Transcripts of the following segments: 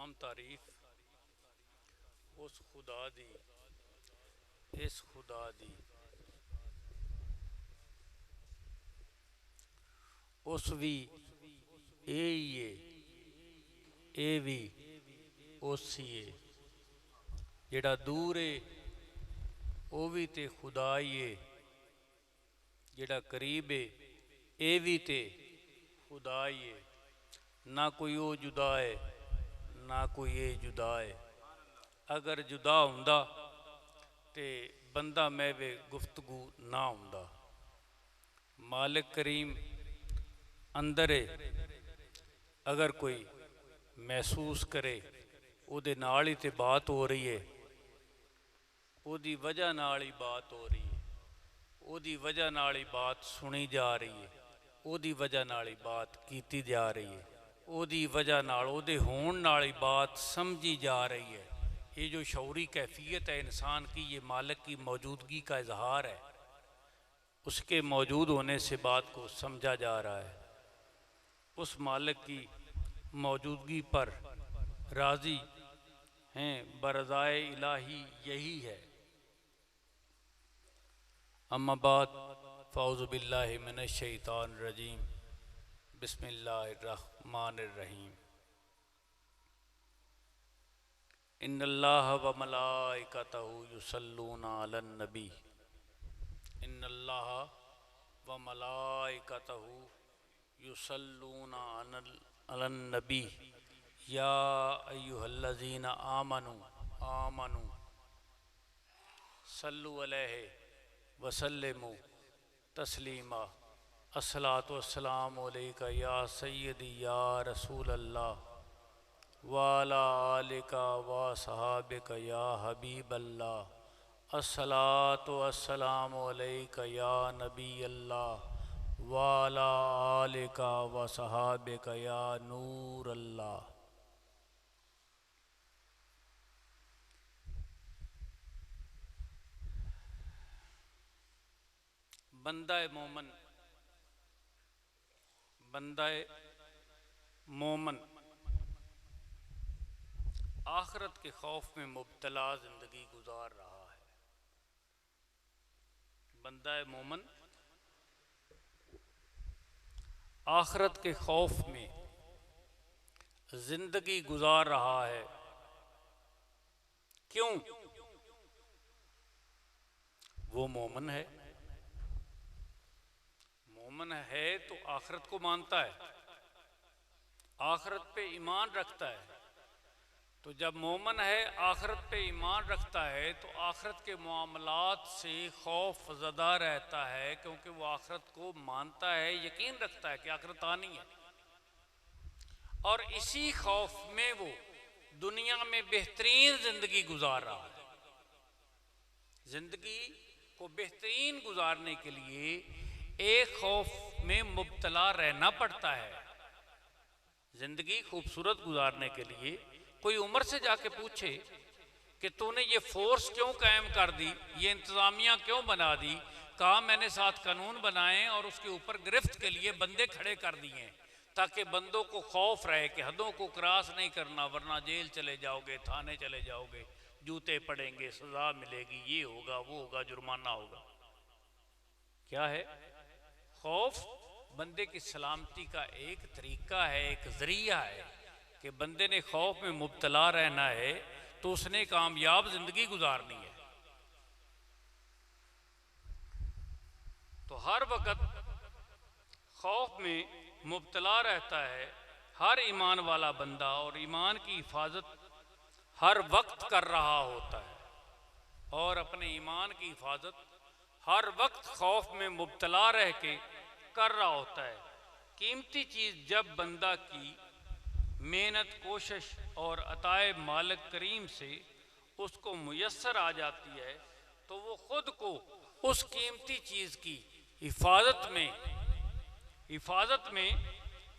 تمام تعریف اس خدا دی، اس خدا دی، اس بھی اے ہی ہے، اے بھی اس ہی ہے، جڑا دور ہے او بھی تے خدا ہی ہے، جڑا قریب ہے اے بھی تے خدا ہی ہے، نہ کوئی او جدا ہے نہ کوئی اے جدا ہے۔ اگر جدا ہوندا تے بندہ میں وے گفتگو نہ ہوندا۔ مالک کریم اندر ہے، اگر کوئی محسوس کرے او دے نال ہی تے بات ہو رہی ہے، او دی وجہ نال ہی بات ہو رہی ہے، او دی وجہ نال ہی بات سنی جا رہی ہے، او دی وجہ نال ہی بات کیتی جا رہی ہے، او دی وجہ نال او دے ہون نال ہی بات سمجھی جا رہی ہے۔ یہ جو شعوری کیفیت ہے انسان کی، یہ مالک کی موجودگی کا اظہار ہے، اس کے موجود ہونے سے بات کو سمجھا جا رہا ہے۔ اس مالک کی موجودگی پر راضی ہیں، برضائے الہی یہی ہے۔ اما بعد فاعوذ باللہ من الشیطان الرجیم، بسم اللہ الرحمن الرحیم۔ ان اللہ و ملائکتہ یصلون علی النبی، ان اللہ و ملائکتہ یصلون علی النبی یا ایہا الذین آمنوا صلو علیہ وسلموا تسلیما۔ الصلاۃ والسلام علیکہ یا سیدی یا رسول اللہ وعلی آلک وصحابک یا حبیب اللہ۔ الصلاۃ والسلام علیکہ یا نبی اللہ وعلی آلک وصحابک یا نور اللہ۔ بندہ مومن آخرت کے خوف میں مبتلا زندگی گزار رہا ہے۔ بندہ مومن آخرت کے خوف میں زندگی گزار رہا ہے۔ کیوں؟ وہ مومن ہے، مومن ہے تو آخرت کو مانتا ہے، آخرت پہ ایمان رکھتا ہے۔ تو جب مومن ہے، آخرت پہ ایمان رکھتا ہے، تو آخرت کے معاملات سے خوف زدہ رہتا ہے، کیونکہ وہ آخرت کو مانتا ہے، یقین رکھتا ہے کہ آخرت آنی ہے، اور اسی خوف میں وہ دنیا میں بہترین زندگی گزار رہا ہے۔ زندگی کو بہترین گزارنے کے لیے ایک خوف میں مبتلا رہنا پڑتا ہے۔ زندگی خوبصورت گزارنے کے لیے کوئی عمر سے جا کے پوچھے کہ تو نے یہ فورس کیوں قائم کر دی، یہ انتظامیہ کیوں بنا دی؟ کہا میں نے 7 قانون بنائے اور اس کے اوپر گرفت کے لیے بندے کھڑے کر دیے تاکہ بندوں کو خوف رہے کہ حدوں کو کراس نہیں کرنا، ورنہ جیل چلے جاؤ گے، تھانے چلے جاؤ گے، جوتے پڑیں گے، سزا ملے گی، یہ ہوگا وہ ہوگا، جرمانہ ہوگا۔ کیا ہے؟ خوف بندے کی سلامتی کا ایک طریقہ ہے، ایک ذریعہ ہے کہ بندے نے خوف میں مبتلا رہنا ہے تو اس نے کامیاب زندگی گزارنی ہے۔ تو ہر وقت خوف میں مبتلا رہتا ہے ہر ایمان والا بندہ، اور ایمان کی حفاظت ہر وقت کر رہا ہوتا ہے، اور اپنے ایمان کی حفاظت ہر وقت خوف میں مبتلا رہ کے کر رہا ہوتا ہے۔ قیمتی چیز جب بندہ کی محنت، کوشش اور عطائے مالک کریم سے اس کو میسر آ جاتی ہے تو وہ خود کو اس قیمتی چیز کی حفاظت میں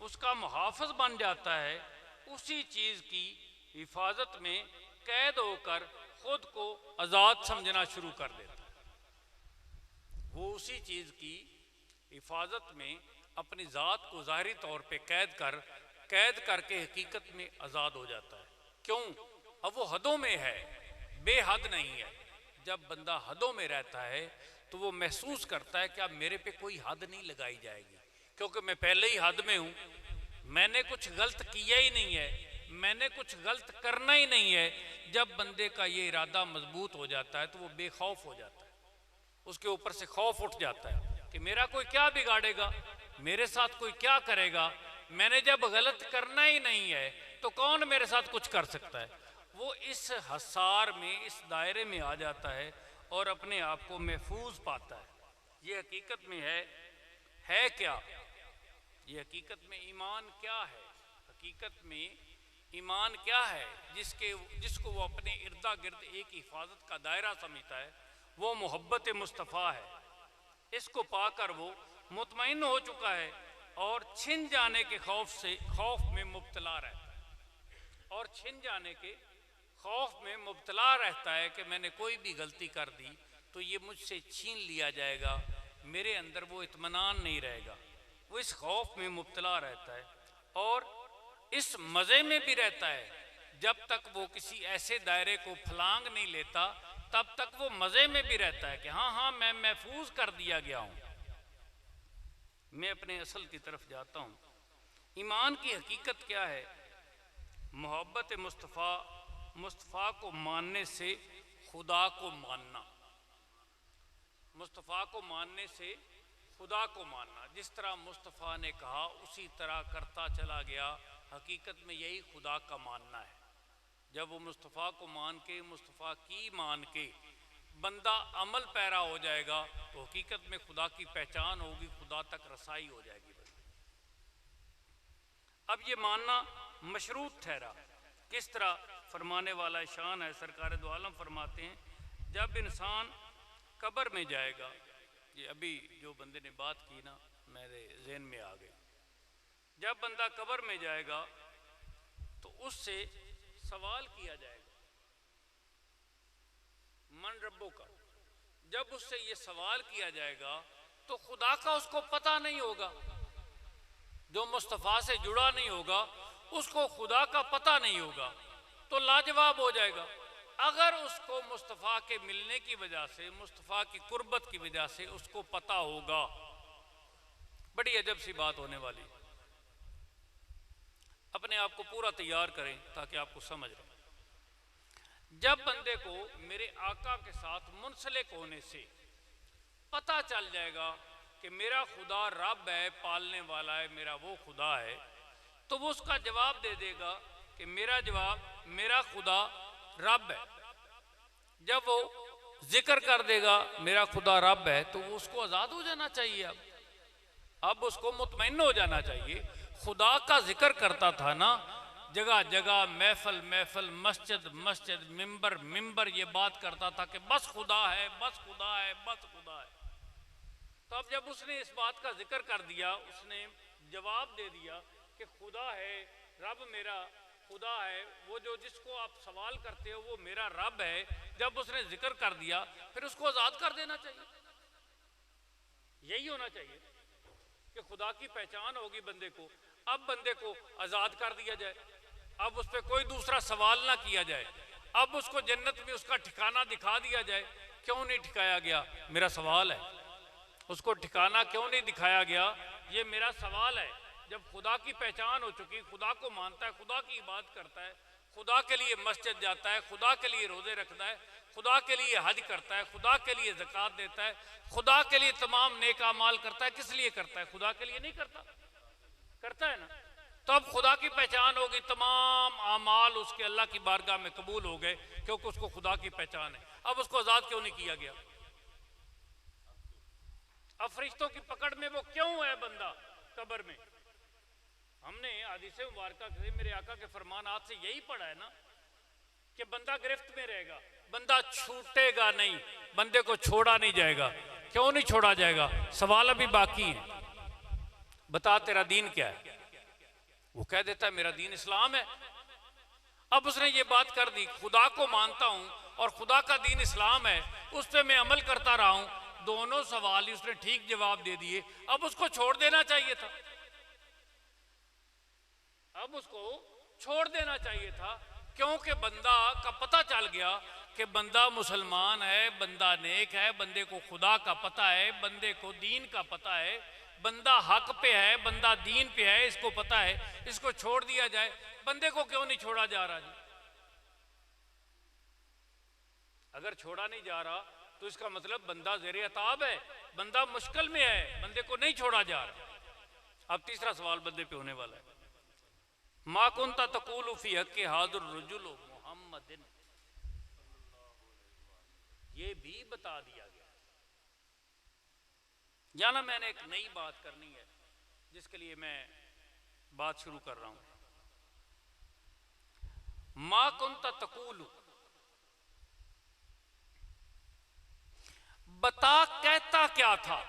اس کا محافظ بن جاتا ہے، اسی چیز کی حفاظت میں قید ہو کر خود کو آزاد سمجھنا شروع کر دیتا ہے۔ وہ اسی چیز کی حفاظت میں اپنی ذات کو ظاہری طور پہ قید کر کے حقیقت میں آزاد ہو جاتا ہے۔ کیوں؟ اب وہ حدوں میں ہے، بے حد نہیں ہے۔ جب بندہ حدوں میں رہتا ہے تو وہ محسوس کرتا ہے کہ اب میرے پہ کوئی حد نہیں لگائی جائے گی، کیونکہ میں پہلے ہی حد میں ہوں، میں نے کچھ غلط کیا ہی نہیں ہے، میں نے کچھ غلط کرنا ہی نہیں ہے۔ جب بندے کا یہ ارادہ مضبوط ہو جاتا ہے تو وہ بے خوف ہو جاتا ہے، اس کے اوپر سے خوف اٹھ جاتا ہے کہ میرا کوئی کیا بگاڑے گا، میرے ساتھ کوئی کیا کرے گا، میں نے جب غلط کرنا ہی نہیں ہے تو کون میرے ساتھ کچھ کر سکتا ہے۔ وہ اس حصار میں، اس دائرے میں آ جاتا ہے اور اپنے آپ کو محفوظ پاتا ہے۔ یہ حقیقت میں ہے کیا؟ یہ حقیقت میں ایمان کیا ہے؟ حقیقت میں ایمان کیا ہے جس کو وہ اپنے اردا گرد ایک حفاظت کا دائرہ سمجھتا ہے؟ وہ محبت مصطفیٰ ہے۔ اس کو پا کر وہ مطمئن ہو چکا ہے اور چھن جانے کے خوف میں مبتلا رہتا ہے، اور چھن جانے کے خوف میں مبتلا رہتا ہے کہ میں نے کوئی بھی غلطی کر دی تو یہ مجھ سے چھین لیا جائے گا، میرے اندر وہ اطمینان نہیں رہے گا۔ وہ اس خوف میں مبتلا رہتا ہے اور اس مزے میں بھی رہتا ہے۔ جب تک وہ کسی ایسے دائرے کو پھلانگ نہیں لیتا تب تک وہ مزے میں بھی رہتا ہے کہ ہاں میں محفوظ کر دیا گیا ہوں، میں اپنے اصل کی طرف جاتا ہوں۔ ایمان کی حقیقت کیا ہے؟ محبت مصطفیٰ کو ماننے سے خدا کو ماننا، مصطفیٰ کو ماننے سے خدا کو ماننا۔ جس طرح مصطفیٰ نے کہا اسی طرح کرتا چلا گیا، حقیقت میں یہی خدا کا ماننا ہے۔ جب وہ مصطفیٰ کو مان کے، مصطفیٰ کی مان کے بندہ عمل پیرا ہو جائے گا تو حقیقت میں خدا کی پہچان ہوگی، خدا تک رسائی ہو جائے گی۔ اب یہ ماننا مشروط ٹھہرا، کس طرح؟ فرمانے والا شان ہے، سرکار دو عالم فرماتے ہیں جب انسان قبر میں جائے گا، یہ ابھی جو بندے نے بات کی نا میرے ذہن میں آ گئی، جب بندہ قبر میں جائے گا تو اس سے سوال کیا جائے گا من ربو کا۔ جب اس سے یہ سوال کیا جائے گا تو خدا کا اس کو پتہ نہیں ہوگا، جو مصطفیٰ سے جڑا نہیں ہوگا اس کو خدا کا پتہ نہیں ہوگا تو لاجواب ہو جائے گا۔ اگر اس کو مصطفیٰ کے ملنے کی وجہ سے، مصطفیٰ کی قربت کی وجہ سے اس کو پتہ ہوگا، بڑی عجب سی بات ہونے والی۔ اپنے آپ کو پورا تیار کریں تاکہ آپ کو سمجھ رہے۔ جب بندے کو میرے آقا کے ساتھ منسلک ہونے سے پتہ چل جائے گا کہ میرا خدا رب ہے، پالنے والا ہے، میرا وہ خدا ہے، تو وہ اس کا جواب دے دے گا کہ میرا خدا رب ہے۔ جب وہ ذکر کر دے گا میرا خدا رب ہے تو اس کو آزاد ہو جانا چاہیے، اب اس کو مطمئن ہو جانا چاہیے۔ خدا کا ذکر کرتا تھا نا، جگہ جگہ، محفل، مسجد، ممبر یہ بات کرتا تھا کہ بس خدا ہے، بس خدا ہے، بس خدا ہے۔ تو اب جب اس نے اس بات کا ذکر کر دیا، اس نے جواب دے دیا کہ خدا ہے، رب میرا خدا ہے، وہ جس کو آپ سوال کرتے ہو وہ میرا رب ہے، جب اس نے ذکر کر دیا پھر اس کو آزاد کر دینا چاہیے۔ یہی ہونا چاہیے کہ خدا کی پہچان ہوگی بندے کو، اب بندے کو آزاد کر دیا جائے، اب اس پہ کوئی دوسرا سوال نہ کیا جائے، اب اس کو جنت میں اس کا ٹھکانہ دکھا دیا جائے۔ کیوں نہیں ٹھکایا گیا؟ میرا سوال ہے۔ اس کو ٹھکانہ کیوں نہیں دکھایا گیا؟ یہ میرا سوال ہے۔ جب خدا کی پہچان ہو چکی، خدا کو مانتا ہے، خدا کی عبادت کرتا ہے، خدا کے لیے مسجد جاتا ہے، خدا کے لیے روزے رکھتا ہے، خدا کے لیے حج کرتا ہے، خدا کے لیے زکوٰۃ دیتا ہے، خدا کے لیے تمام نیک اعمال کرتا ہے، کس لیے کرتا ہے؟ خدا کے لیے نہیں کرتا ہے نا؟ تو اب خدا کی پہچان ہوگی، تمام اعمال اس کے اللہ کی بارگاہ میں قبول ہو گئے کیونکہ اس کو خدا کی پہچان ہے۔ اب اس کو آزاد کیوں نہیں کیا گیا؟ اب فرشتوں کی پکڑ میں وہ کیوں ہے بندہ قبر میں؟ ہم نے حدیث مبارکہ سے، میرے آقا کے فرمانات سے یہی پڑھا ہے نا کہ بندہ گرفت میں رہے گا، بندہ چھوٹے گا نہیں، بندے کو چھوڑا نہیں جائے گا۔ کیوں نہیں چھوڑا جائے گا؟ سوال ابھی باقی ہے، بتا تیرا دین کیا ہے؟ وہ کہہ دیتا ہے میرا دین اسلام ہے۔ اب اس نے یہ بات کر دی، خدا کو مانتا ہوں اور خدا کا دین اسلام ہے، اس پہ میں عمل کرتا رہا ہوں، دونوں سوال ہی اس نے ٹھیک جواب دے دیے، اب اس کو چھوڑ دینا چاہیے تھا، کیونکہ بندہ کا پتہ چل گیا کہ بندہ مسلمان ہے، بندہ نیک ہے، بندے کو خدا کا پتہ ہے، بندے کو دین کا پتہ ہے، بندہ حق پہ ہے، بندہ دین پہ ہے، اس کو پتہ ہے، اس کو چھوڑ دیا جائے۔ بندے کو کیوں نہیں چھوڑا جا رہا جی؟ اگر چھوڑا نہیں جا رہا تو اس کا مطلب بندہ زیر عتاب ہے، بندہ مشکل میں ہے، بندے کو نہیں چھوڑا جا رہا۔ اب تیسرا سوال بندے پہ ہونے والا ہے، ما کنت تقول فی حق حاضر الرجل محمد، یہ بھی بتا دیا گیا۔ جانا میں نے ایک نئی بات کرنی ہے جس کے لیے میں بات شروع کر رہا ہوں۔ ما کنت تقول، بتا کہتا کیا تھا؟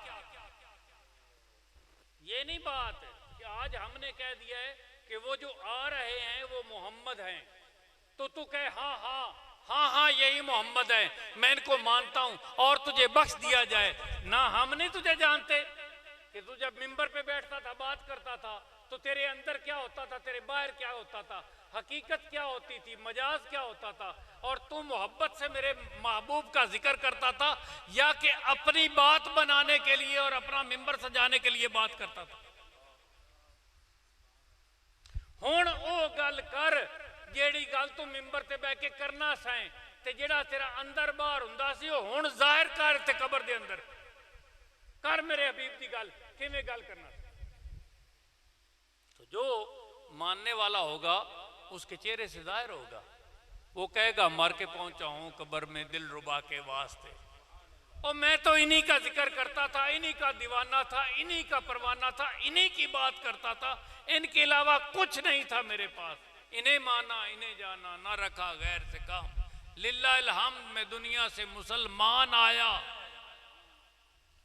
یہ نہیں بات ہے کہ آج ہم نے کہہ دیا ہے کہ وہ جو آ رہے ہیں وہ محمد ہیں، تو کہے ہاں ہاں ہاں ہاں یہی محمد ہے، میں ان کو مانتا ہوں اور تجھے بخش دیا جائے۔ نہ ہم نہیں تجھے جانتے کہ تو جب ممبر پہ بیٹھتا تھا بات کرتا تھا تو تیرے اندر کیا ہوتا تھا، تیرے باہر کیا ہوتا تھا، حقیقت کیا ہوتی تھی، مجاز کیا ہوتا تھا، اور تو محبت سے میرے محبوب کا ذکر کرتا تھا یا کہ اپنی بات بنانے کے لیے اور اپنا ممبر سجانے کے لیے بات کرتا تھا؟ ہون او گل کر جیڑی گل تو ممبر تے بیٹھ کے کرنا سائیں تے جیڑا تیرا اندر باہر ہوندا سی او ہن ظاہر کر تے قبر دے اندر کر میرے حبیب دی گل کیویں گل کرنا سی۔ تو جو ماننے والا ہوگا اس کے چہرے سے ظاہر ہوگا، وہ کہے گا مر کے پہنچا ہوں قبر میں دل ربا کے واسطے، اور میں تو انہی کا ذکر کرتا تھا، انہی کا دیوانہ تھا، انہی کا پروانہ تھا، انہی کی بات کرتا تھا، ان کے علاوہ کچھ نہیں تھا میرے پاس، انہیں مانا انہیں جانا، نہ رکھا غیر سے کام، للہ الحمد میں دنیا سے مسلمان آیا،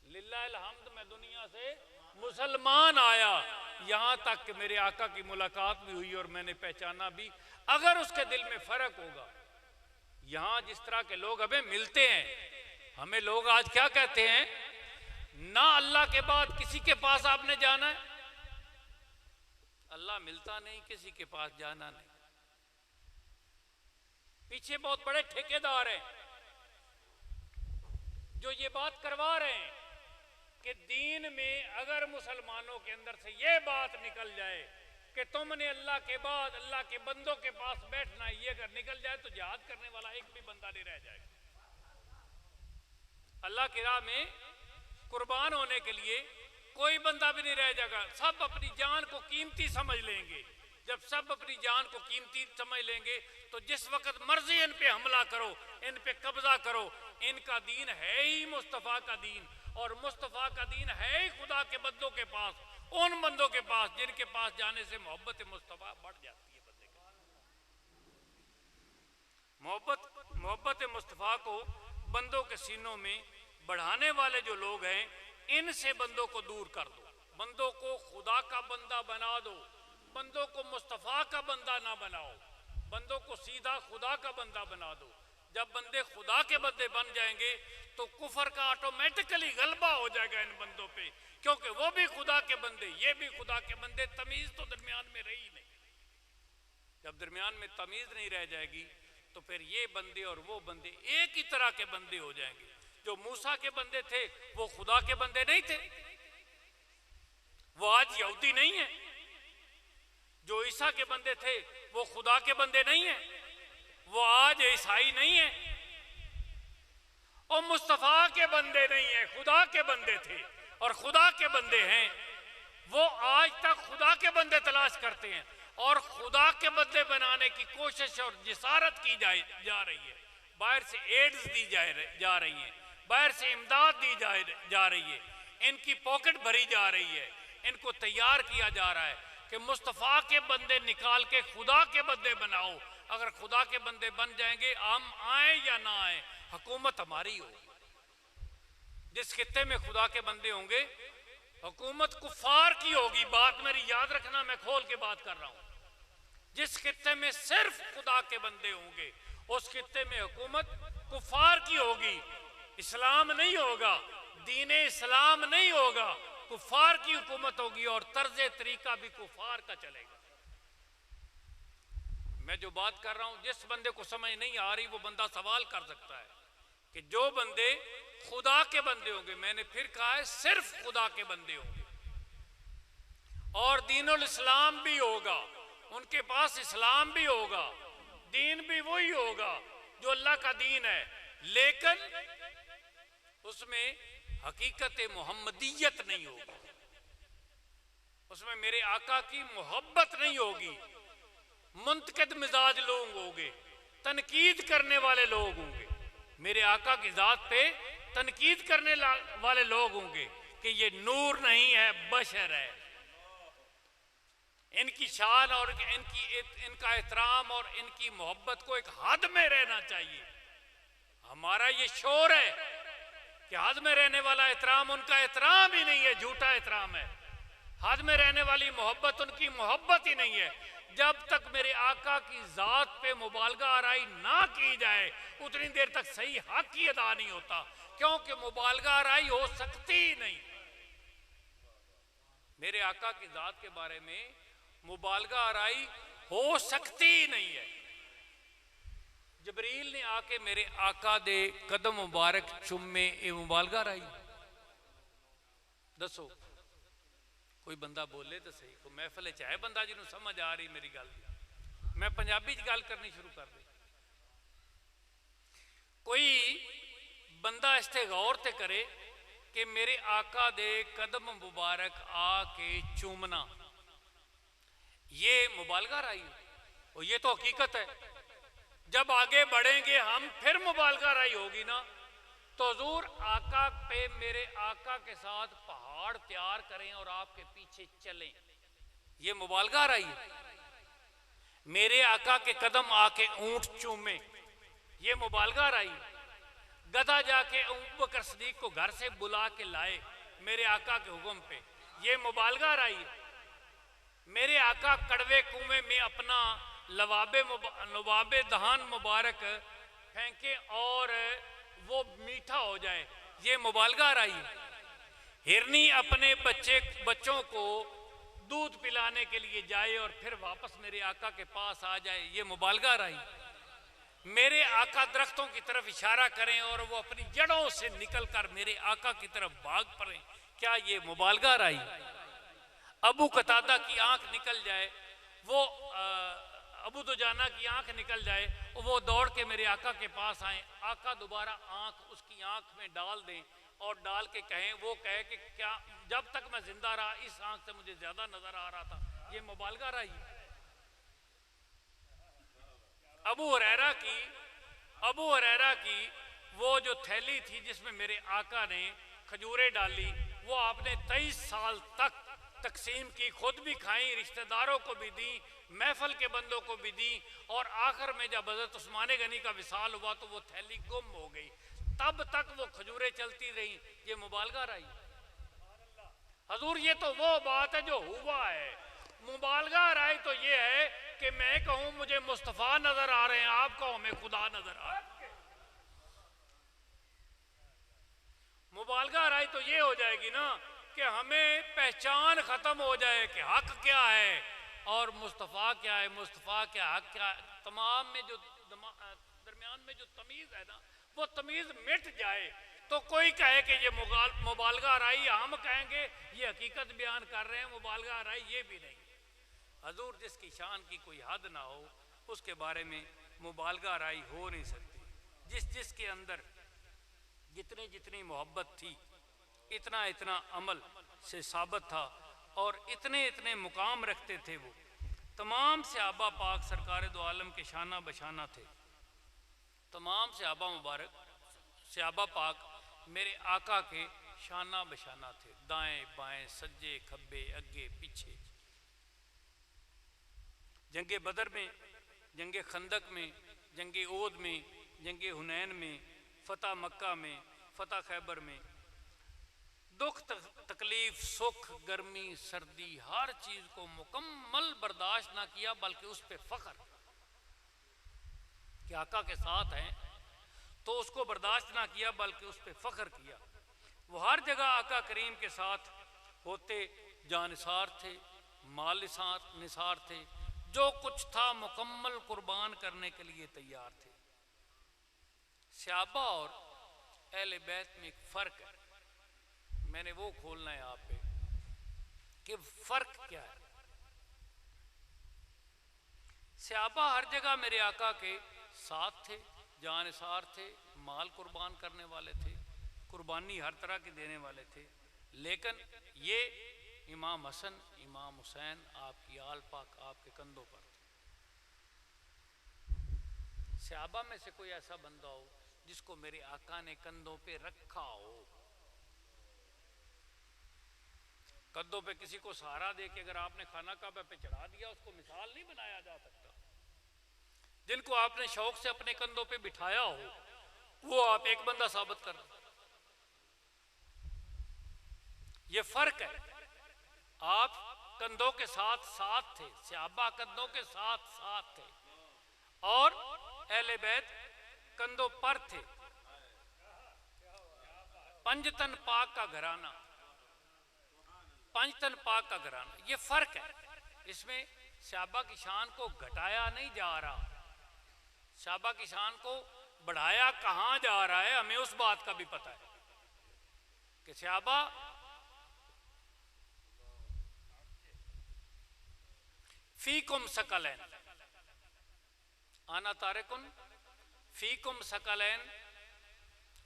للہ الحمد میں دنیا سے مسلمان آیا، یہاں تک کہ میرے آقا کی ملاقات بھی ہوئی اور میں نے پہچانا بھی۔ اگر اس کے دل میں فرق ہوگا، یہاں جس طرح کے لوگ ہمیں ملتے ہیں، ہمیں لوگ آج کیا کہتے ہیں، نہ اللہ کے بعد کسی کے پاس آپ نے جانا ہے، اللہ ملتا نہیں، کسی کے پاس جانا نہیں۔ پیچھے بہت بڑے ٹھیکیدار ہیں جو یہ بات کروا رہے ہیں کہ دین میں اگر مسلمانوں کے اندر سے یہ بات نکل جائے کہ تم نے اللہ کے بعد اللہ کے بندوں کے پاس بیٹھنا ہے، یہ اگر نکل جائے تو جہاد کرنے والا ایک بھی بندہ نہیں رہ جائے گا۔ اللہ کی راہ میں قربان ہونے کے لیے کوئی بندہ بھی نہیں رہ جائے گا، سب اپنی جان کو قیمتی سمجھ لیں گے۔ جب سب اپنی جان کو قیمتی سمجھ لیں گے تو جس وقت مرضی ان پہ حملہ کرو، ان پہ قبضہ کرو، ان کا دین ہے ہی مصطفیٰ کا دین، اور مصطفیٰ کا دین ہے ہی خدا کے بندوں کے پاس، ان بندوں کے پاس جن کے پاس جانے سے محبت مصطفیٰ بڑھ جاتی ہے بندے کے۔ محبت مصطفیٰ کو بندوں کے سینوں میں بڑھانے والے جو لوگ ہیں، ان سے بندوں کو دور کر دو، بندوں کو خدا کا بندہ بنا دو، بندوں کو مصطفیٰ کا بندہ نہ بناؤ، بندوں کو سیدھا خدا کا بندہ بنا دو۔ جب بندے خدا کے بندے بن جائیں گے تو کفر کا آٹومیٹکلی غلبہ ہو جائے گا ان بندوں پہ، کیونکہ وہ بھی خدا کے بندے، یہ بھی خدا کے بندے، تمیز تو درمیان میں رہی نہیں۔ جب درمیان میں تمیز نہیں رہ جائے گی تو پھر یہ بندے اور وہ بندے ایک ہی طرح کے بندے ہو جائیں گے۔ جو موسیٰ کے بندے تھے وہ خدا کے بندے نہیں تھے، وہ آج یہودی نہیں ہیں۔ جو عیسیٰ کے بندے تھے وہ خدا کے بندے نہیں ہیں، وہ آج عیسائی نہیں ہیں۔ اور مصطفیٰ کے بندے نہیں ہیں، خدا کے بندے تھے اور خدا کے بندے ہیں، وہ آج تک خدا کے بندے تلاش کرتے ہیں اور خدا کے بندے بنانے کی کوشش اور جسارت کی جا رہی ہے۔ باہر سے ایڈز دی جا رہی ہیں، باہر سے امداد دی جا رہی ہے، ان کی پاکٹ بھری جا رہی ہے، ان کو تیار کیا جا رہا ہے کہ مصطفیٰ کے بندے نکال کے خدا کے بندے بناؤ۔ اگر خدا کے بندے بن جائیں گے، ہم آئیں یا نہ آئیں، حکومت ہماری ہوگی۔ جس خطے میں خدا کے بندے ہوں گے حکومت کفار کی ہوگی، بات میری یاد رکھنا، میں کھول کے بات کر رہا ہوں۔ جس خطے میں صرف خدا کے بندے ہوں گے اس خطے میں حکومت کفار کی ہوگی، اسلام نہیں ہوگا، دین اسلام نہیں ہوگا، کفار کی حکومت ہوگی اور طرز طریقہ بھی کفار کا چلے گا۔ میں میں جو بات کر رہا ہوں جس بندے کو سمجھ نہیں آ رہی وہ بندہ سوال کر سکتا ہے کہ جو بندے خدا کے بندے ہوں گے، میں نے پھر کہا ہے صرف خدا کے بندے ہوں گے، اور دین الاسلام بھی ہوگا، ان کے پاس اسلام بھی ہوگا، دین بھی وہی ہوگا جو اللہ کا دین ہے، لیکن اس میں حقیقت محمدیت نہیں ہوگی، اس میں میرے آقا کی محبت نہیں ہوگی، منتقد مزاج لوگ ہوں گے، تنقید کرنے والے لوگ ہوں گے، میرے آقا کی ذات پہ تنقید کرنے والے لوگ ہوں گے کہ یہ نور نہیں ہے، بشر ہے۔ ان کی شان اور ان کا احترام اور ان کی محبت کو ایک حد میں رہنا چاہیے۔ ہمارا یہ شعور ہے کہ حد میں رہنے والا احترام ان کا احترام ہی نہیں ہے، جھوٹا احترام ہے، حد میں رہنے والی محبت ان کی محبت ہی نہیں ہے۔ جب تک میرے آقا کی ذات پہ مبالغہ آرائی نہ کی جائے اتنی دیر تک صحیح حق ہی ادا نہیں ہوتا، کیونکہ مبالغہ آرائی ہو سکتی ہی نہیں۔ میرے آقا کی ذات کے بارے میں مبالغہ آرائی ہو سکتی ہی نہیں ہے۔ جبریل نے آ کے میرے آقا دے قدم مبارک چومے، اے مبالغہ آرائی؟ دسو کوئی بندہ بولے تو صحیح، کوئی محفل چاہے بندہ جنہوں سمجھ آ رہی میری گل، میں پنجابی گل کرنی شروع کر دی۔ کوئی بندہ اس تے غور تے کرے کہ میرے آقا دے قدم مبارک آ کے چومنا یہ مبالغہ آرائی ہے، اور یہ تو حقیقت ہے۔ جب آگے بڑھیں گے ہم پھر مبالغہ آرائی ہوگی نا، تو حضور آقا پہ میرے آقا کے ساتھ پہاڑ تیار کریں اور آپ کے پیچھے چلیں، یہ مبالغہ آرائی ہے۔ میرے آقا کے قدم آ کے اونٹ چومیں، یہ مبالغہ آرائی ہے۔ گدھا جا کے ابوبکر صدیق کو گھر سے بلا کے لائے میرے آقا کے حکم پہ، یہ مبالغہ آرائی ہے۔ میرے آقا کڑوے کنویں میں اپنا لباب دہان مبارک پھینکے اور وہ میٹھا ہو جائے، یہ مبالغہ آرائی ہے۔ ہرنی اپنے بچوں کو دودھ پلانے کے لیے جائے اور پھر واپس میرے آقا کے پاس آ جائے، یہ مبالغہ آرائی ہے۔ میرے آقا درختوں کی طرف اشارہ کریں اور وہ اپنی جڑوں سے نکل کر میرے آقا کی طرف بھاگ پڑیں، کیا یہ مبالغہ آرائی ہے؟ ابو قتادہ کی آنکھ نکل جائے، وہ ابو دجانہ کی آنکھ نکل جائے، وہ دوڑ کے میرے آقا کے پاس آئیں، آقا دوبارہ آنکھ اس کی آنکھ میں ڈال دیں اور ڈال کے کہیں، وہ کہے کہ کیا جب تک میں زندہ رہا اس آنکھ سے مجھے زیادہ نظر آ رہا تھا، یہ مبالغہ آرائی ہے۔ ابو ہریرہ کی وہ جو تھیلی تھی جس میں میرے آقا نے کھجوریں ڈالی، وہ آپ نے 23 سال تک تقسیم کی، خود بھی کھائیں، رشتہ داروں کو بھی دیں، محفل کے بندوں کو بھی دیں، اور آخر میں جب حضرت عثمان غنی کا وصال ہوا تو وہ تھیلی گم ہو گئی، تب تک وہ کھجوریں چلتی رہیں، یہ مبالغہ آرائی۔ حضور یہ تو وہ بات ہے جو ہوا ہے، مبالغہ آرائی تو یہ ہے کہ میں کہوں مجھے مصطفیٰ نظر آ رہے ہیں، آپ کہو ہمیں خدا نظر آ رہے ہیں۔ مبالغہ آرائی تو یہ ہو جائے گی نا کہ ہمیں پہچان ختم ہو جائے کہ حق کیا ہے اور مصطفیٰ کیا ہے، مصطفیٰ کیا، حق کیا ہے، تمام میں جو درمیان میں جو تمیز ہے نا وہ تمیز مٹ جائے، تو کوئی کہے کہ یہ مبالغہ آرائی، ہم کہیں گے یہ حقیقت بیان کر رہے ہیں، مبالغہ آرائی یہ بھی نہیں۔ حضور جس کی شان کی کوئی حد نہ ہو اس کے بارے میں مبالغہ آرائی ہو نہیں سکتی۔ جس کے اندر جتنی محبت تھی، اتنا عمل سے ثابت تھا، اور اتنے مقام رکھتے تھے، وہ تمام صحابہ پاک سرکار دو عالم کے شانہ بشانہ تھے، تمام صحابہ پاک میرے آقا کے شانہ بشانہ تھے، دائیں بائیں سجے کھبے اگے پیچھے۔ جنگ بدر میں، جنگ خندق میں، جنگ احد میں، جنگ حنین میں، فتح مکہ میں، فتح خیبر میں، دکھ تکلیف سکھ گرمی سردی ہر چیز کو مکمل برداشت نہ کیا، بلکہ اس پہ فخر کہ آقا کے ساتھ ہیں تو اس کو برداشت نہ کیا بلکہ اس پہ فخر کیا۔ وہ ہر جگہ آقا کریم کے ساتھ ہوتے، جانثار تھے، مال نثار تھے، جو کچھ تھا مکمل قربان کرنے کے لیے تیار تھے۔ صحابہ اور اہل بیت میں ایک فرق ہے، میں نے وہ کھولنا ہے آپ پہ کہ فرق کیا ہے۔ صحابہ ہر جگہ میرے آقا کے ساتھ تھے، جان نثار تھے، مال قربان کرنے والے تھے، قربانی ہر طرح کی دینے والے تھے، لیکن یہ امام حسن امام حسین آپ کی آل پاک آپ کے کندھوں پر تھے۔ صحابہ میں سے کوئی ایسا بندہ ہو جس کو میرے آقا نے کندھوں پہ رکھا ہو، کندھوں پہ کسی کو سہارا دے کے اگر آپ نے خانہ کعبہ پہ چڑھا دیا اس کو مثال نہیں بنایا جا سکتا۔ جن کو آپ نے شوق سے اپنے کندھوں پہ بٹھایا ہو وہ آپ ایک بندہ ثابت کر دیں۔ یہ فرق ہے، آپ کندھوں کے ساتھ ساتھ تھے، صحابہ کندھوں کے ساتھ ساتھ تھے اور اہل بیت کندھوں پر تھے۔ پنجتن پاک کا گھرانہ، پنجتن پاک کا گھرانہ، یہ فرق ہے۔ اس میں صحابہ کی شان کو گھٹایا نہیں جا رہا، صحابہ کی شان کو بڑھایا کہاں جا رہا ہے، ہمیں اس بات کا بھی پتہ ہے کہ صحابہ فیکم ثقلین، انا تارکن فیکم ثقلین،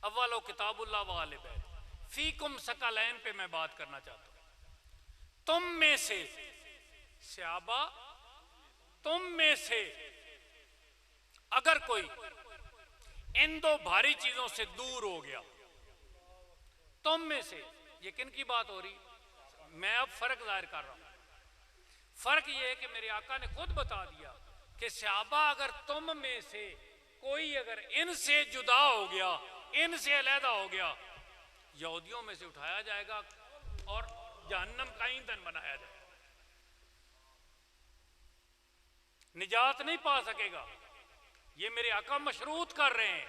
اولو کتاب اللہ و آل بیت، فیکم ثقلین پہ میں بات کرنا چاہتا ہوں۔ تم میں سے صحابہ، تم میں سے اگر کوئی ان دو بھاری چیزوں سے دور ہو گیا، تم میں سے، یہ کن کی بات ہو رہی؟ میں اب فرق ظاہر کر رہا ہوں۔ فرق یہ ہے کہ میرے آقا نے خود بتا دیا کہ صحابہ اگر تم میں سے کوئی اگر ان سے جدا ہو گیا، ان سے علیحدہ ہو گیا، یہودیوں میں سے اٹھایا جائے گا اور جہنم کا ایندھن بنایا جائے گا، نجات نہیں پا سکے گا۔ یہ میرے آقا مشروط کر رہے ہیں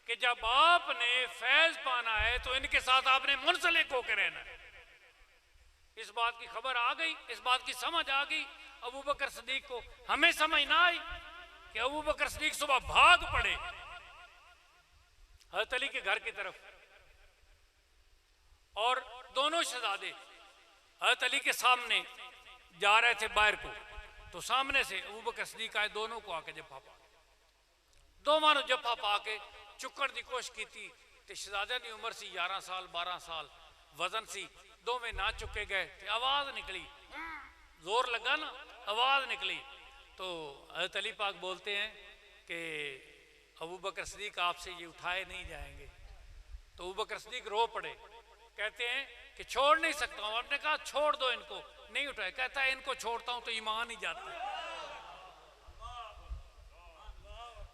کہ جب آپ نے فیض پانا ہے تو ان کے ساتھ آپ نے منسلک ہو کے رہنا ہے۔ اس بات کی خبر آ گئی، اس بات کی سمجھ آ گئی ابو بکر صدیق کو، ہمیں سمجھ نہ آئی کہ ابو بکر صدیق صبح بھاگ پڑے حضرت علی کے گھر کی طرف، اور دونوں شہزادے حضرت علی کے سامنے جا رہے تھے باہر کو، تو سامنے سے ابو بکر صدیق آئے، دونوں کو آ کے جفا پا، دونوں نے جفا پا کے چکر دی کوشش کی تھی تے شہزادے دی عمر سی 11 سال 12 سال، وزن سی دو میں نہ چکے گئے تے آواز نکلی، زور لگا نا آواز نکلی، تو حضرت علی پاک بولتے ہیں کہ ابو بکر صدیق آپ سے یہ اٹھائے نہیں جائیں گے، تو ابو بکر صدیق رو پڑے، کہتے ہیں کہ چھوڑ نہیں سکتا ہوں، آپ نے کہا چھوڑ دو ان کو، نہیں اٹھائے، کہتا ہے ان کو چھوڑتا ہوں تو ایمان ہی جاتا ہے۔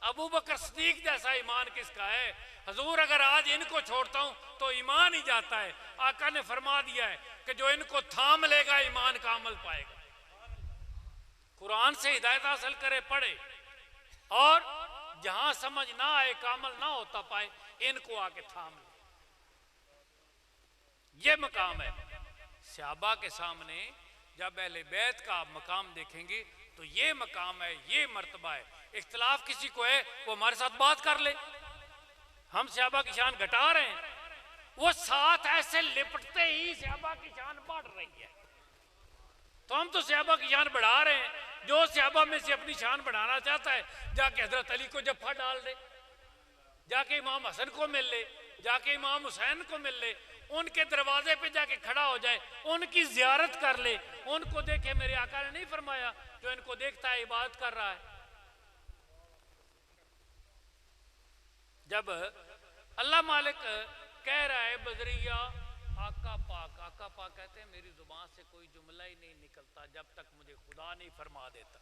ابو بکر صدیق جیسا ایمان کس کا ہے؟ حضور اگر آج ان کو چھوڑتا ہوں تو ایمان ہی جاتا ہے۔ آقا نے فرما دیا ہے کہ جو ان کو تھام لے گا ایمان کا عمل پائے گا۔ قرآن سے ہدایت حاصل کرے، پڑھے، اور جہاں سمجھ نہ آئے کامل نہ ہوتا پائے ان کو آ کے تھام لے، یہ مقام ہے۔ صحابہ کے سامنے جب اہل بیت کا آپ مقام دیکھیں گے تو یہ مقام ہے، یہ مرتبہ ہے۔ اختلاف کسی کو ہے وہ ہمارے ساتھ بات کر لے، ہم صحابہ کی شان گھٹا رہے ہیں، وہ ساتھ ایسے لپٹتے ہی صحابہ کی شان بڑھ رہی ہے، تو ہم تو صحابہ کی شان بڑھا رہے ہیں۔ جو صحابہ میں سے اپنی شان بڑھانا چاہتا ہے جا کے حضرت علی کو جفا ڈال دے، جا کے امام حسن کو مل لے، جا کے امام حسین کو مل لے، ان کے دروازے پہ جا کے کھڑا ہو جائے، ان کی زیارت کر لے، ان کو دیکھے۔ میرے آقا نے نہیں فرمایا جو ان کو دیکھتا ہے عبادت کر رہا ہے۔ جب اللہ مالک کہہ رہا ہے بذریعہ آقا پاک کہتے ہیں میری زبان سے کوئی جملہ ہی نہیں نکلتا جب تک مجھے خدا نہیں فرما دیتا۔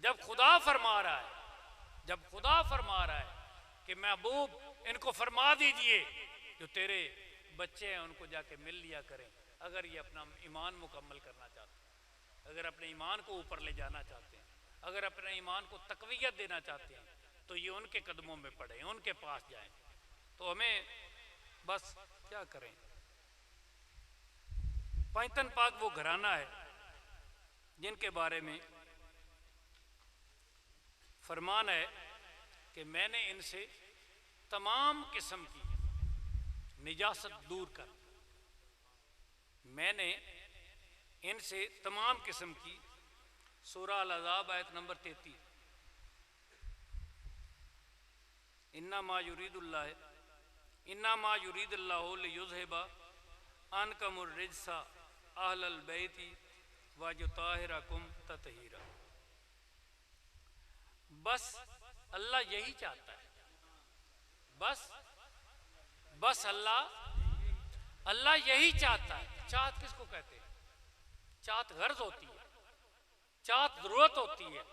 جب خدا فرما رہا ہے، جب خدا فرما رہا ہے کہ محبوب ان کو فرما دیجئے جو تیرے بچے ہیں ان کو جا کے مل لیا کریں، اگر یہ اپنا ایمان مکمل کرنا چاہتے ہیں، اگر اپنے ایمان کو اوپر لے جانا چاہتے ہیں، اگر اپنے ایمان کو تقویت دینا چاہتے ہیں تو یہ ان کے قدموں میں پڑے، ان کے پاس جائیں۔ تو ہمیں بس کیا کریں، پنجتن پاک وہ گھرانہ ہے جن کے بارے میں فرمان ہے کہ میں نے ان سے تمام قسم کی نجاست دور کر، میں نے ان سے تمام قسم کی، سورہ الاحزاب آیت نمبر 33، انما یرید اللہ لیذھب عنکم الرجس اہل البیت ویطہرکم تطہیرا۔ بس اللہ یہی چاہتا ہے، بس اللہ یہی چاہتا ہے۔ چاہت کس کو کہتے ہیں؟ چاہت غرض ہوتی ہے، چاہت ضرورت ہوتی ہے،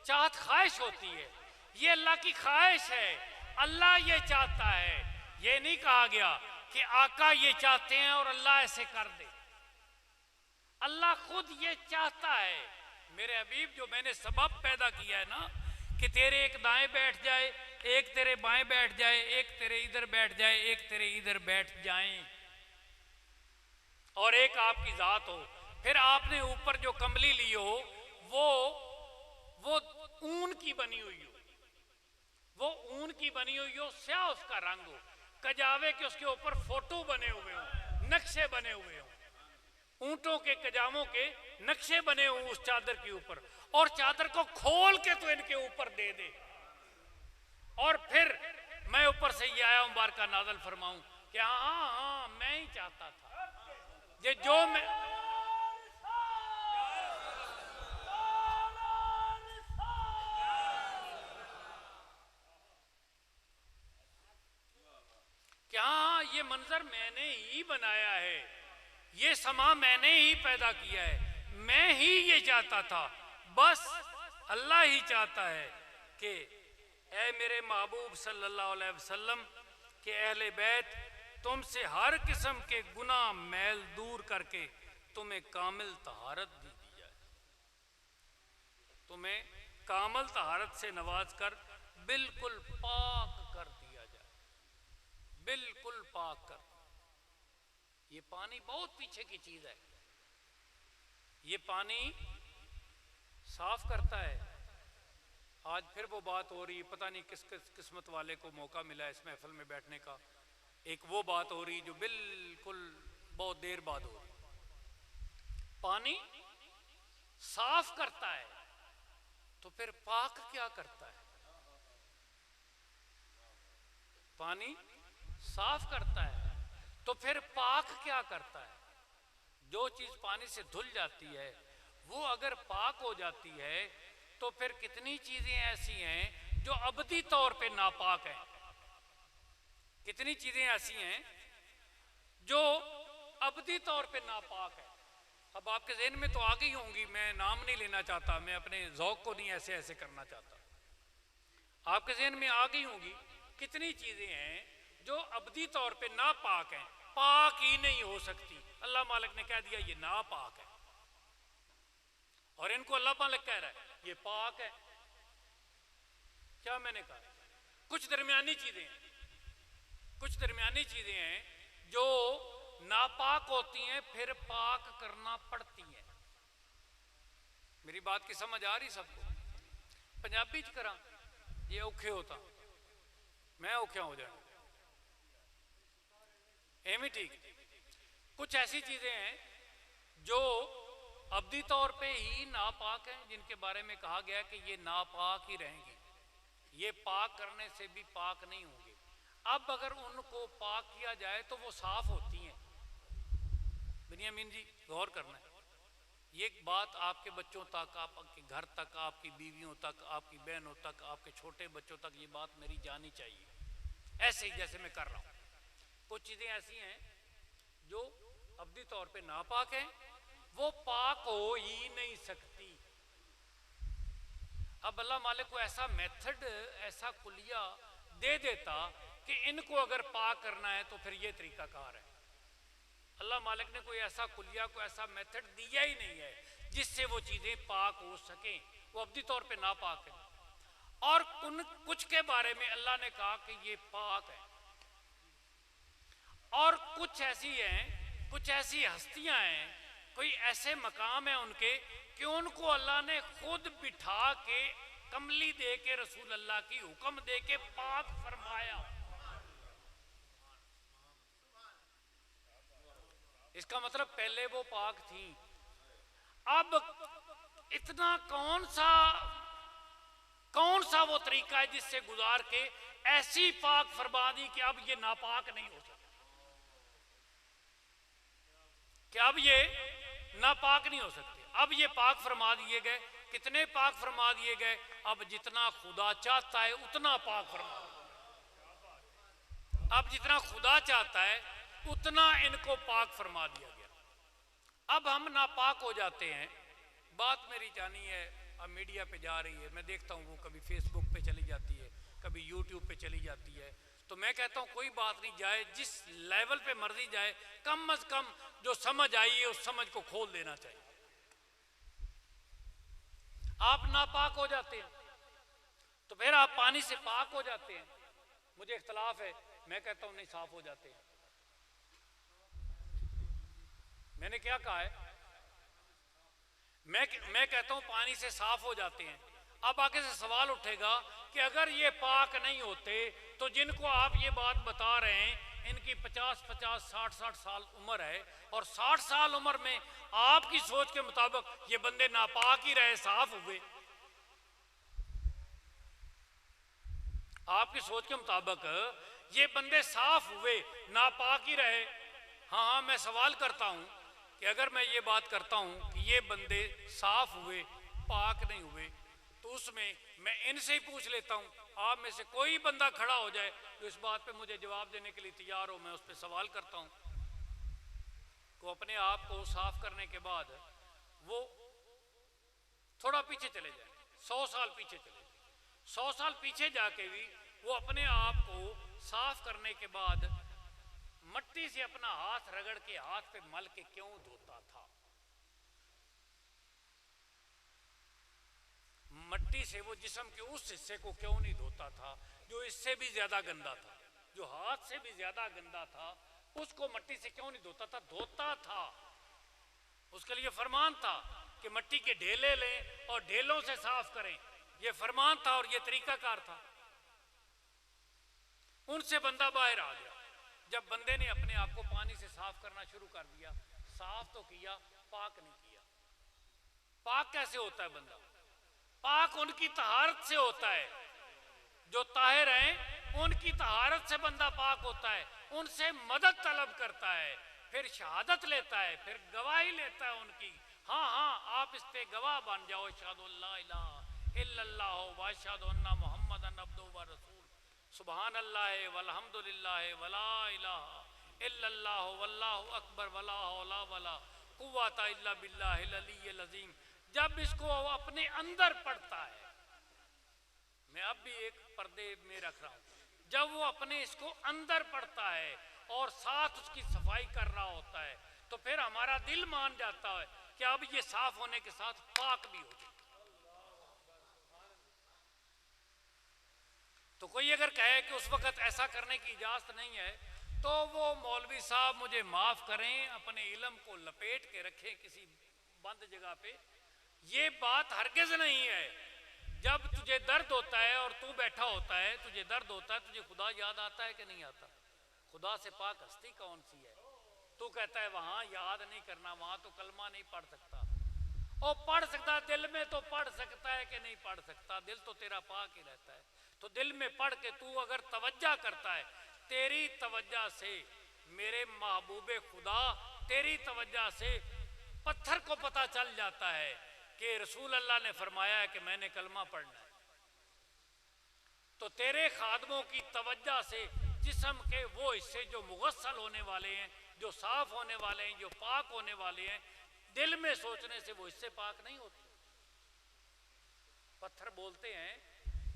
چاہت خواہش ہوتی ہے۔ یہ اللہ کی خواہش ہے، اللہ یہ چاہتا ہے۔ یہ نہیں کہا گیا کہ آقا یہ چاہتے ہیں اور اللہ ایسے کر دے، اللہ خود یہ چاہتا ہے۔ میرے حبیب، جو میں نے سبب پیدا کیا ہے نا کہ تیرے ایک دائیں بیٹھ جائے، ایک تیرے بائیں بیٹھ جائے، ایک تیرے ادھر بیٹھ جائے، ایک تیرے ادھر بیٹھ جائیں، اور ایک آپ کی ذات ہو، پھر آپ نے اوپر جو کمبلی لی ہو وہ اون کی بنی ہوئی ہو، سیاہ اس کا رنگ ہو، کجاوے کے اس کے اوپر فوٹو بنے ہوئے ہوں، نقشے بنے ہوئے ہوں، اونٹوں کے کجاموں کے نقشے بنے ہوں اس چادر کے اوپر، اور چادر کو کھول کے تو ان کے اوپر دے دے، اور پھر میں اوپر سے یہ آیا مبارکہ نازل فرماؤں کہ ہاں میں ہی چاہتا تھا یہ جو میں کہ ہاں یہ منظر میں نے ہی بنایا ہے، یہ سما میں نے ہی پیدا کیا ہے، میں ہی یہ چاہتا تھا۔ بس اللہ ہی چاہتا ہے کہ اے میرے محبوب صلی اللہ علیہ وسلم کہ اہل بیت تم سے ہر قسم کے گناہ میل دور کر کے تمہیں کامل طہارت دی جائے، تمہیں کامل طہارت سے نواز کر بالکل پاک کر دیا جائے، بالکل پاک کر۔ یہ پانی بہت پیچھے کی چیز ہے، یہ پانی صاف کرتا ہے۔ آج پھر وہ بات ہو رہی ہے، پتہ نہیں کس قسمت والے کو موقع ملا اس محفل میں بیٹھنے کا، ایک وہ بات ہو رہی جو بالکل بہت دیر بعد ہو رہی۔ پانی صاف کرتا ہے تو پھر پاک کیا کرتا ہے؟ پانی صاف کرتا ہے تو پھر پاک کیا کرتا ہے؟ جو چیز پانی سے دھل جاتی ہے وہ اگر پاک ہو جاتی ہے تو پھر کتنی چیزیں ایسی ہیں جو ابدی طور پہ ناپاک ہیں، کتنی چیزیں ایسی ہیں جو ابدی طور پہ ناپاک ہیں۔ اب آپ کے ذہن میں تو آ گئی ہوں گی، میں نام نہیں لینا چاہتا، میں اپنے ذوق کو نہیں ایسے کرنا چاہتا، آپ کے ذہن میں آ گئی ہوں گی کتنی چیزیں ہیں جو ابدی طور پہ ناپاک ہیں، پاک ہی نہیں ہو سکتی۔ اللہ مالک نے کہہ دیا یہ ناپاک ہے، اور ان کو اللہ مالک کہہ رہا ہے یہ پاک ہے۔ کیا میں نے کہا؟ کچھ درمیانی چیزیں ہیں جو ناپاک ہوتی ہیں پھر پاک کرنا پڑتی ہیں۔ میری بات کی سمجھ آ رہی سب کو؟ پنجابی چ کراں یہ اوکھے ہوتا میں اوکھیا ہو جانا ایویں ٹھیک۔ کچھ ایسی چیزیں ہیں جو ابدی طور پہ ہی ناپاک ہیں، جن کے بارے میں کہا گیا کہ یہ ناپاک ہی رہیں گی، یہ پاک کرنے سے بھی پاک نہیں ہوں گے۔ اب اگر ان کو پاک کیا جائے تو وہ صاف ہوتی ہیں۔ بنیامین جی غور کرنا ہے، یہ بات آپ کے بچوں تک، آپ کے گھر تک، آپ کی بیویوں تک، آپ کی بہنوں تک، آپ کے چھوٹے بچوں تک یہ بات میری جانی چاہیے، ایسے ہی جیسے میں کر رہا ہوں۔ کچھ چیزیں ایسی ہیں جو ابدی طور پہ ناپاک ہیں، وہ پاک ہو ہی نہیں سکتی۔ اب اللہ مالک کو ایسا میتھڈ، ایسا کلیہ دے دیتا کہ ان کو اگر پاک کرنا ہے تو پھر یہ طریقہ کار ہے۔ اللہ مالک نے کوئی ایسا کلیہ، کوئی ایسا میتھڈ دیا ہی نہیں ہے جس سے وہ چیزیں پاک ہو سکیں، وہ ابدی طور پہ ناپاک ہیں۔ اور کچھ کے بارے میں اللہ نے کہا کہ یہ پاک ہے، اور کچھ ایسی ہستیاں ہیں کوئی ایسے مقام ہے ان کے کہ ان کو اللہ نے خود بٹھا کے کملی دے کے رسول اللہ کی حکم دے کے پاک فرمایا. اس کا مطلب پہلے وہ پاک تھیں. اب اتنا کون سا وہ طریقہ ہے جس سے گزار کے ایسی پاک فرما دی کہ اب یہ ناپاک نہیں ہو سکتا، کہ اب یہ ناپاک نہیں ہو سکتے. اب یہ پاک فرما دیے گئے. کتنے پاک فرما دیے گئے؟ اب جتنا خدا چاہتا ہے اتنا پاک فرما دیا. اب جتنا خدا چاہتا ہے اتنا ان کو پاک فرما دیا گیا. اب ہم ناپاک ہو جاتے ہیں. بات میری جانی ہے، اب میڈیا پہ جا رہی ہے، میں دیکھتا ہوں وہ کبھی فیس بک پہ چلی جاتی ہے، کبھی یوٹیوب پہ چلی جاتی ہے. تو میں کہتا ہوں کوئی بات نہیں، جائے جس لیول پہ مرضی جائے، کم از کم جو سمجھ آئی ہے اس سمجھ کو کھول دینا چاہیے. آپ ناپاک ہو جاتے ہیں تو پھر آپ پانی سے پاک ہو جاتے ہیں. مجھے اختلاف ہے، میں کہتا ہوں نہیں، صاف ہو جاتے ہیں. میں نے کیا کہا ہے؟ میں کہتا ہوں پانی سے صاف ہو جاتے ہیں. اب آگے سے سوال اٹھے گا کہ اگر یہ پاک نہیں ہوتے تو جن کو آپ یہ بات بتا رہے ہیں ان کی 50 60 سال عمر ہے، اور 60 سال عمر میں آپ کی سوچ کے مطابق یہ بندے ناپاک ہی رہے، صاف ہوئے. آپ کی سوچ کے مطابق یہ بندے صاف ہوئے، ناپاک ہی رہے. ہاں میں سوال کرتا ہوں کہ اگر میں یہ بات کرتا ہوں کہ یہ بندے صاف ہوئے، پاک نہیں ہوئے، تو اس میں ان سے ہی پوچھ لیتا ہوں، آپ میں سے کوئی بندہ کھڑا ہو جائے تو اس بات پہ مجھے جواب دینے کے لیے تیار ہو. میں اس پہ سوال کرتا ہوں کہ اپنے آپ کو صاف کرنے کے بعد وہ تھوڑا پیچھے چلے جائیں، 100 سال پیچھے چلے جائیں، 100 سال پیچھے جا کے بھی وہ اپنے آپ کو صاف کرنے کے بعد مٹی سے اپنا ہاتھ رگڑ کے ہاتھ پہ مل کے کیوں دھوتا تھا؟ مٹی سے وہ جسم کے اس حصے کو کیوں نہیں دھوتا تھا جو اس سے بھی زیادہ گندا تھا، جو ہاتھ سے بھی زیادہ گندا تھا؟ اس کو مٹی سے کیوں نہیں دھوتا تھا؟ دھوتا تھا. اس کے لیے فرمان تھا کہ مٹی کے ڈھیلے لیں اور ڈھیلوں سے صاف کریں. یہ فرمان تھا اور یہ طریقہ کار تھا. ان سے بندہ باہر آ گیا. جب بندے نے اپنے آپ کو پانی سے صاف کرنا شروع کر دیا، صاف تو کیا، پاک نہیں کیا. پاک کیسے ہوتا ہے بندہ؟ پاک ان کی طہارت سے ہوتا ہے. جو طاہر ہیں ان کی طہارت سے بندہ پاک ہوتا ہے. ان سے مدد طلب کرتا ہے، پھر شہادت لیتا ہے، پھر گواہی لیتا ہے ان کی. ہاں آپ اس پہ گواہ بن جاؤ، اشہد اللہ الہ الا اللہ واشہد ان محمد عبدہ ورسول، سبحان اللہ والحمد للہ ولا الہ الا اللہ واللہ اکبر ولا حول ولا قوت الا باللہ العلی العظیم. جب اس کو اپنے اندر پڑھتا ہے، میں اب بھی ایک پردے میں رکھ رہا ہوں، جب وہ اپنے اس کو اندر پڑھتا ہے اور ساتھ اس کی صفائی کر رہا ہوتا ہے تو پھر ہمارا دل مان جاتا ہے کہ اب یہ صاف ہونے کے ساتھ پاک بھی ہو جائے. تو کوئی اگر کہے کہ اس وقت ایسا کرنے کی اجازت نہیں ہے تو وہ مولوی صاحب مجھے معاف کریں، اپنے علم کو لپیٹ کے رکھیں کسی بند جگہ پہ. یہ بات ہرگز نہیں ہے. جب تجھے درد ہوتا ہے اور تو بیٹھا ہوتا ہے، تجھے درد ہوتا ہے، تجھے خدا یاد آتا ہے کہ نہیں آتا؟ خدا سے پاک ہستی کون سی ہے؟ تو کہتا ہے وہاں یاد نہیں کرنا، وہاں تو کلمہ نہیں پڑھ سکتا. اور پڑھ سکتا، دل میں تو پڑھ سکتا ہے کہ نہیں پڑھ سکتا؟ دل تو تیرا پاک ہی رہتا ہے. تو دل میں پڑھ کے تو اگر توجہ کرتا ہے، تیری توجہ سے میرے محبوب خدا، تیری توجہ سے پتھر کو پتہ چل جاتا ہے کہ رسول اللہ نے فرمایا ہے کہ میں نے کلمہ پڑھنا ہے. تو تیرے خادموں کی توجہ سے جسم کے وہ حصے جو مغسل ہونے والے ہیں، جو صاف ہونے والے ہیں، جو پاک ہونے والے ہیں، دل میں سوچنے سے وہ حصے پاک نہیں ہوتے. پتھر بولتے ہیں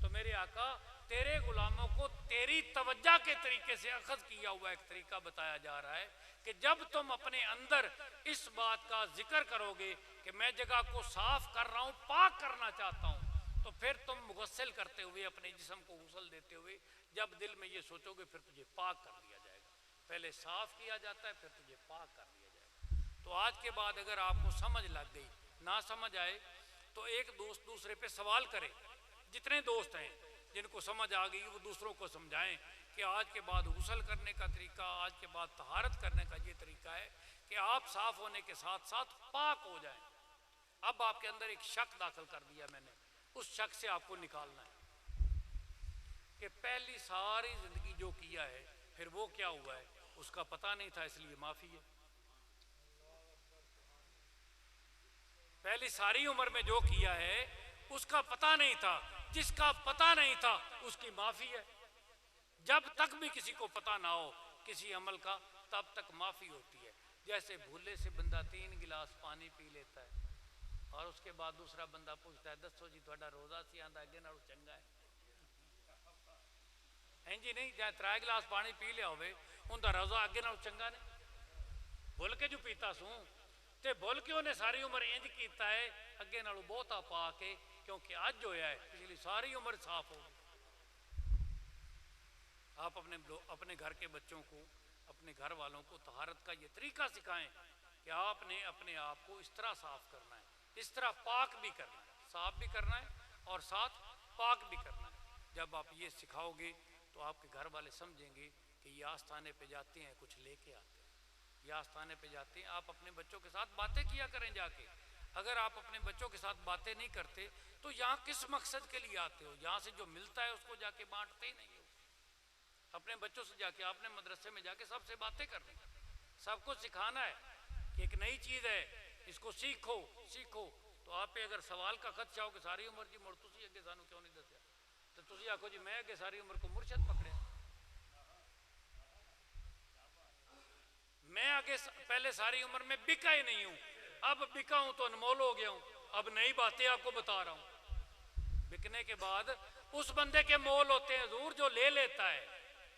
تو میرے آقا تیرے غلاموں کو تیری توجہ کے طریقے سے اخذ کیا ہوا ایک طریقہ بتایا جا رہا ہے کہ جب تم اپنے اندر اس بات کا ذکر کرو گے کہ میں جگہ کو صاف کر رہا ہوں، پاک کرنا چاہتا ہوں، تو پھر تم مغسل کرتے ہوئے اپنے جسم کو غسل دیتے ہوئے جب دل میں یہ سوچو گے پھر تجھے پاک کر دیا جائے گا. پہلے صاف کیا جاتا ہے، پھر تجھے پاک کر دیا جائے گا. تو آج کے بعد اگر آپ کو سمجھ لگ گئی، نہ سمجھ آئے تو ایک دوست دوسرے پہ سوال کرے، جتنے دوست ہیں جن کو سمجھ آ گئی وہ دوسروں کو سمجھائیں کہ آج کے بعد غسل کرنے کا طریقہ، آج کے بعد طہارت کرنے کا یہ طریقہ ہے کہ آپ صاف ہونے کے ساتھ ساتھ پاک ہو جائیں۔ اب آپ کے اندر ایک شک داخل کر دیا میں نے، اس شک سے آپ کو نکالنا ہے کہ پہلی ساری زندگی جو کیا ہے پھر وہ کیا ہوا ہے، اس کا پتہ نہیں تھا اس لیے معافی ہے۔ پہلی ساری عمر میں جو کیا ہے اس کا پتہ نہیں تھا، جس کا پتہ نہیں تھا اس کی معافی ہے۔ جب تک بھی کسی کو پتہ نہ ہو کسی عمل کا تب تک معافی ہوتی ہے۔ جیسے بھولے سے بندہ 3 گلاس پانی پی لیتا ہے اور اس کے بعد دوسرا بندہ پوچھتا ہے دسو جی تھوڑا روزہ سی آندا اگے نالوں چنگا ہے، ہیں جی نہیں، جائے 3 گلاس پانی پی لیا ہوئے ان دا روزہ اگے نالوں چنگا نہیں، بھول کے جو پیتا سوں تے بھول کے انہیں ساری عمر انج کیتا ہے اگے نالوں بہتا پا کے، کیونکہ آج جو ہے پچھلی ساری عمر صاف ہو۔ آپ اپنے گھر کے بچوں کو، اپنے گھر والوں کو طہارت کا یہ طریقہ سکھائیں کہ آپ نے اپنے آپ کو اس طرح صاف کرنا ہے، اس طرح پاک بھی کرنا ہے، صاف بھی کرنا ہے اور ساتھ پاک بھی کرنا ہے۔ جب آپ یہ سکھاؤ گے تو آپ کے گھر والے سمجھیں گے کہ یہ آستانے پہ جاتے ہیں کچھ لے کے آتے ہیں، یہ آستانے پہ جاتے ہیں۔ آپ اپنے بچوں کے ساتھ باتیں کیا کریں جا کے۔ اگر آپ اپنے بچوں کے ساتھ باتیں نہیں کرتے تو یہاں کس مقصد کے لیے آتے ہو؟ یہاں سے جو ملتا ہے اس کو جا کے بانٹتے ہی نہیں ہو۔ اپنے بچوں سے جا کے آپ نے مدرسے میں جا کے سب سے باتیں کرنی، سب کو سکھانا ہے کہ ایک نئی چیز ہے، اس کو سیکھو سیکھو۔ تو آپ پہ اگر سوال کا خط چاہو کہ ساری عمر جی مڑ تسی اگے سانو کیوں نہیں دسیا، تو تسی آکھو جی میں اگے ساری عمر کو مرشد پکڑیا، میں آگے پہلے ساری عمر میں بکا ہی نہیں ہوں، اب بکا ہوں تو انمول ہو گیا ہوں، اب نئی باتیں آپ کو بتا رہا ہوں۔ بکنے کے بعد اس بندے کے مول ہوتے ہیں حضور جو لے لیتا ہے،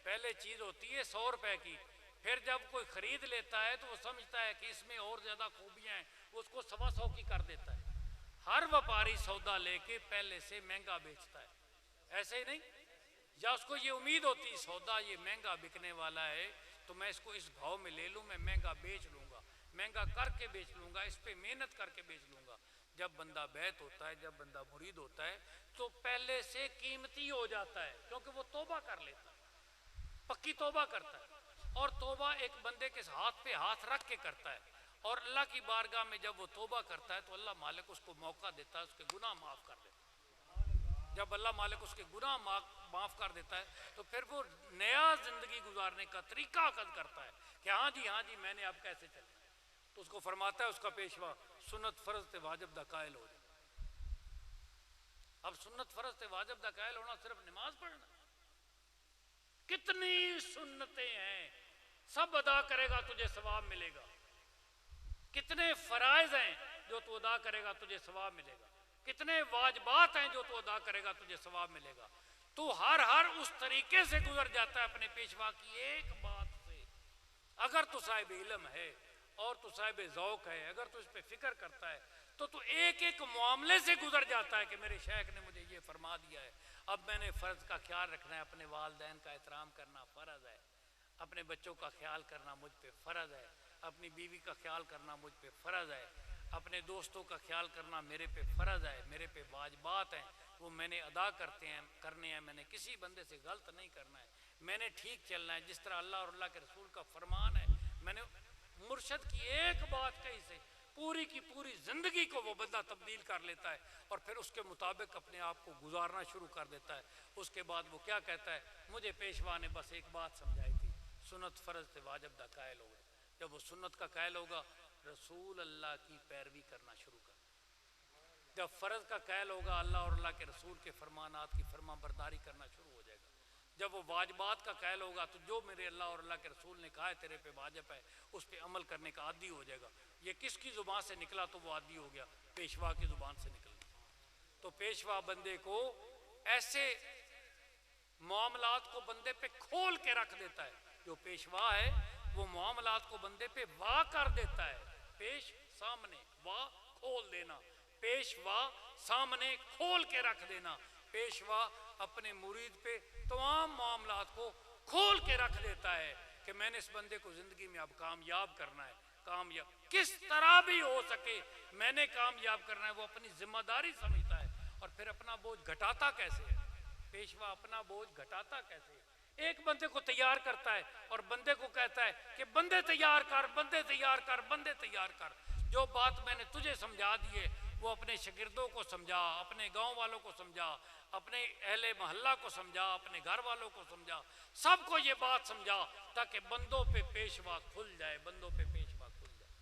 پہلے چیز ہوتی ہے 100 روپے کی، پھر جب کوئی خرید لیتا ہے تو وہ سمجھتا ہے کہ اس میں اور زیادہ خوبیاں ہیں، اس کو 125 کی کر دیتا ہے۔ ہر وپاری سودا لے کے پہلے سے مہنگا بیچتا ہے، ایسے ہی نہیں؟ یا اس کو یہ امید ہوتی ہے سودا یہ مہنگا بکنے والا ہے تو میں اس کو اس بھاؤ میں لے لوں، میں مہنگا بیچ لوں گا، مہنگا کر کے بیچ لوں گا، اس پہ محنت کر کے بیچ لوں گا۔ جب بندہ بیعت ہوتا ہے، جب بندہ مرید ہوتا ہے تو پہلے سے قیمتی ہو جاتا ہے، کیونکہ وہ توبہ کر لیتا ہے، پکی توبہ کرتا ہے۔ اور توبہ ایک بندے کے ہاتھ پہ ہاتھ رکھ کے کرتا ہے، اور اللہ کی بارگاہ میں جب وہ توبہ کرتا ہے تو اللہ مالک اس کو موقع دیتا ہے، اس کے گناہ معاف کر دیتا ہے۔ جب اللہ مالک اس کے گناہ معاف کر دیتا ہے تو پھر وہ نیا زندگی گزارنے کا طریقہ عقد کرتا ہے کہ ہاں جی میں نے اب کیسے چلے، تو اس کو فرماتا ہے اس کا پیشوا سنت فرض تے واجب دا قائل ہو جائے۔ اب سنت فرض تے واجب دا قائل ہونا صرف نماز پڑھنا، کتنی سنتیں ہیں، سب ادا کرے گا تجھے ثواب ملے گا۔ کتنے فرائض ہیں جو تو ادا کرے گا تجھے ثواب ملے گا، کتنے واجبات ہیں جو تو ادا کرے گا تجھے ثواب ملے گا۔ تو ہر اس طریقے سے گزر جاتا ہے اپنے پیشوا کی ایک بات سے۔ اگر تو صاحب علم ہے اور تو صاحب ذوق ہے، اگر تو اس پہ فکر کرتا ہے تو ایک ایک معاملے سے گزر جاتا ہے کہ میرے شیخ نے مجھے یہ فرما دیا ہے، اب میں نے فرض کا خیال رکھنا ہے، اپنے والدین کا احترام کرنا فرض ہے، اپنے بچوں کا خیال کرنا مجھ پہ فرض ہے، اپنی بیوی کا خیال کرنا مجھ پہ فرض ہے، اپنے دوستوں کا خیال کرنا میرے پہ فرض ہے، میرے پہ واجبات ہیں وہ میں نے ادا کرنے ہیں، میں نے کسی بندے سے غلط نہیں کرنا ہے، میں نے ٹھیک چلنا ہے جس طرح اللہ اور اللہ کے رسول کا فرمان ہے۔ میں نے مرشد کی ایک بات کہی سے پوری کی پوری زندگی کو وہ بندہ تبدیل کر لیتا ہے اور پھر اس کے مطابق اپنے آپ کو گزارنا شروع کر دیتا ہے۔ اس کے بعد وہ کیا کہتا ہے، مجھے پیشوا نے بس ایک بات سمجھائی تھی، سنت فرض تے واجب دا قائل ہوگا۔ جب وہ سنت کا قائل ہوگا رسول اللہ کی پیروی کرنا شروع کر، جب فرض کا قائل ہوگا اللہ اور اللہ کے رسول کے فرمانات کی فرما برداری کرنا شروع ہو جائے گا۔ جب وہ واجبات کا قائل ہوگا تو جو میرے اللہ اور اللہ کے رسول نے کہا ہے تیرے پہ واجب ہے اس پہ عمل کرنے کا عادی ہو جائے گا۔ یہ کس کی زبان سے نکلا تو وہ عادی ہو گیا، پیشوا کی زبان سے نکل گیا۔ تو پیشوا بندے کو ایسے معاملات کو بندے پہ کھول کے رکھ دیتا ہے، جو پیشوا ہے وہ معاملات کو بندے پہ وا کر دیتا ہے، پیش سامنے وا کھول دینا، پیشوا سامنے کھول کے رکھ دینا، پیشوا اپنے مرید پہ تمام معاملات کو کھول کے رکھ دیتا ہے کہ میں نے اس بندے کو زندگی میں اب کامیاب کرنا ہے، کامیاب کس طرح بھی ہو سکے میں نے کامیاب کرنا ہے، وہ اپنی ذمہ داری سمجھتا ہے۔ اور پھر اپنا بوجھ گھٹاتا کیسے ہے؟ پیشوا اپنا بوجھ گھٹاتا کیسے ہے؟ ایک بندے کو تیار کرتا ہے اور بندے کو کہتا ہے کہ بندے تیار کر، بندے تیار کر، بندے تیار کر۔ جو بات میں نے تجھے سمجھا دی ہے وہ اپنے شاگردوں کو سمجھا، اپنے گاؤں والوں کو سمجھا، اپنے اہل محلہ کو سمجھا، اپنے گھر والوں کو سمجھا، سب کو یہ بات سمجھا تاکہ بندوں پہ پیشوا کھل جائے، بندوں پہ پیشوا کھل جائے۔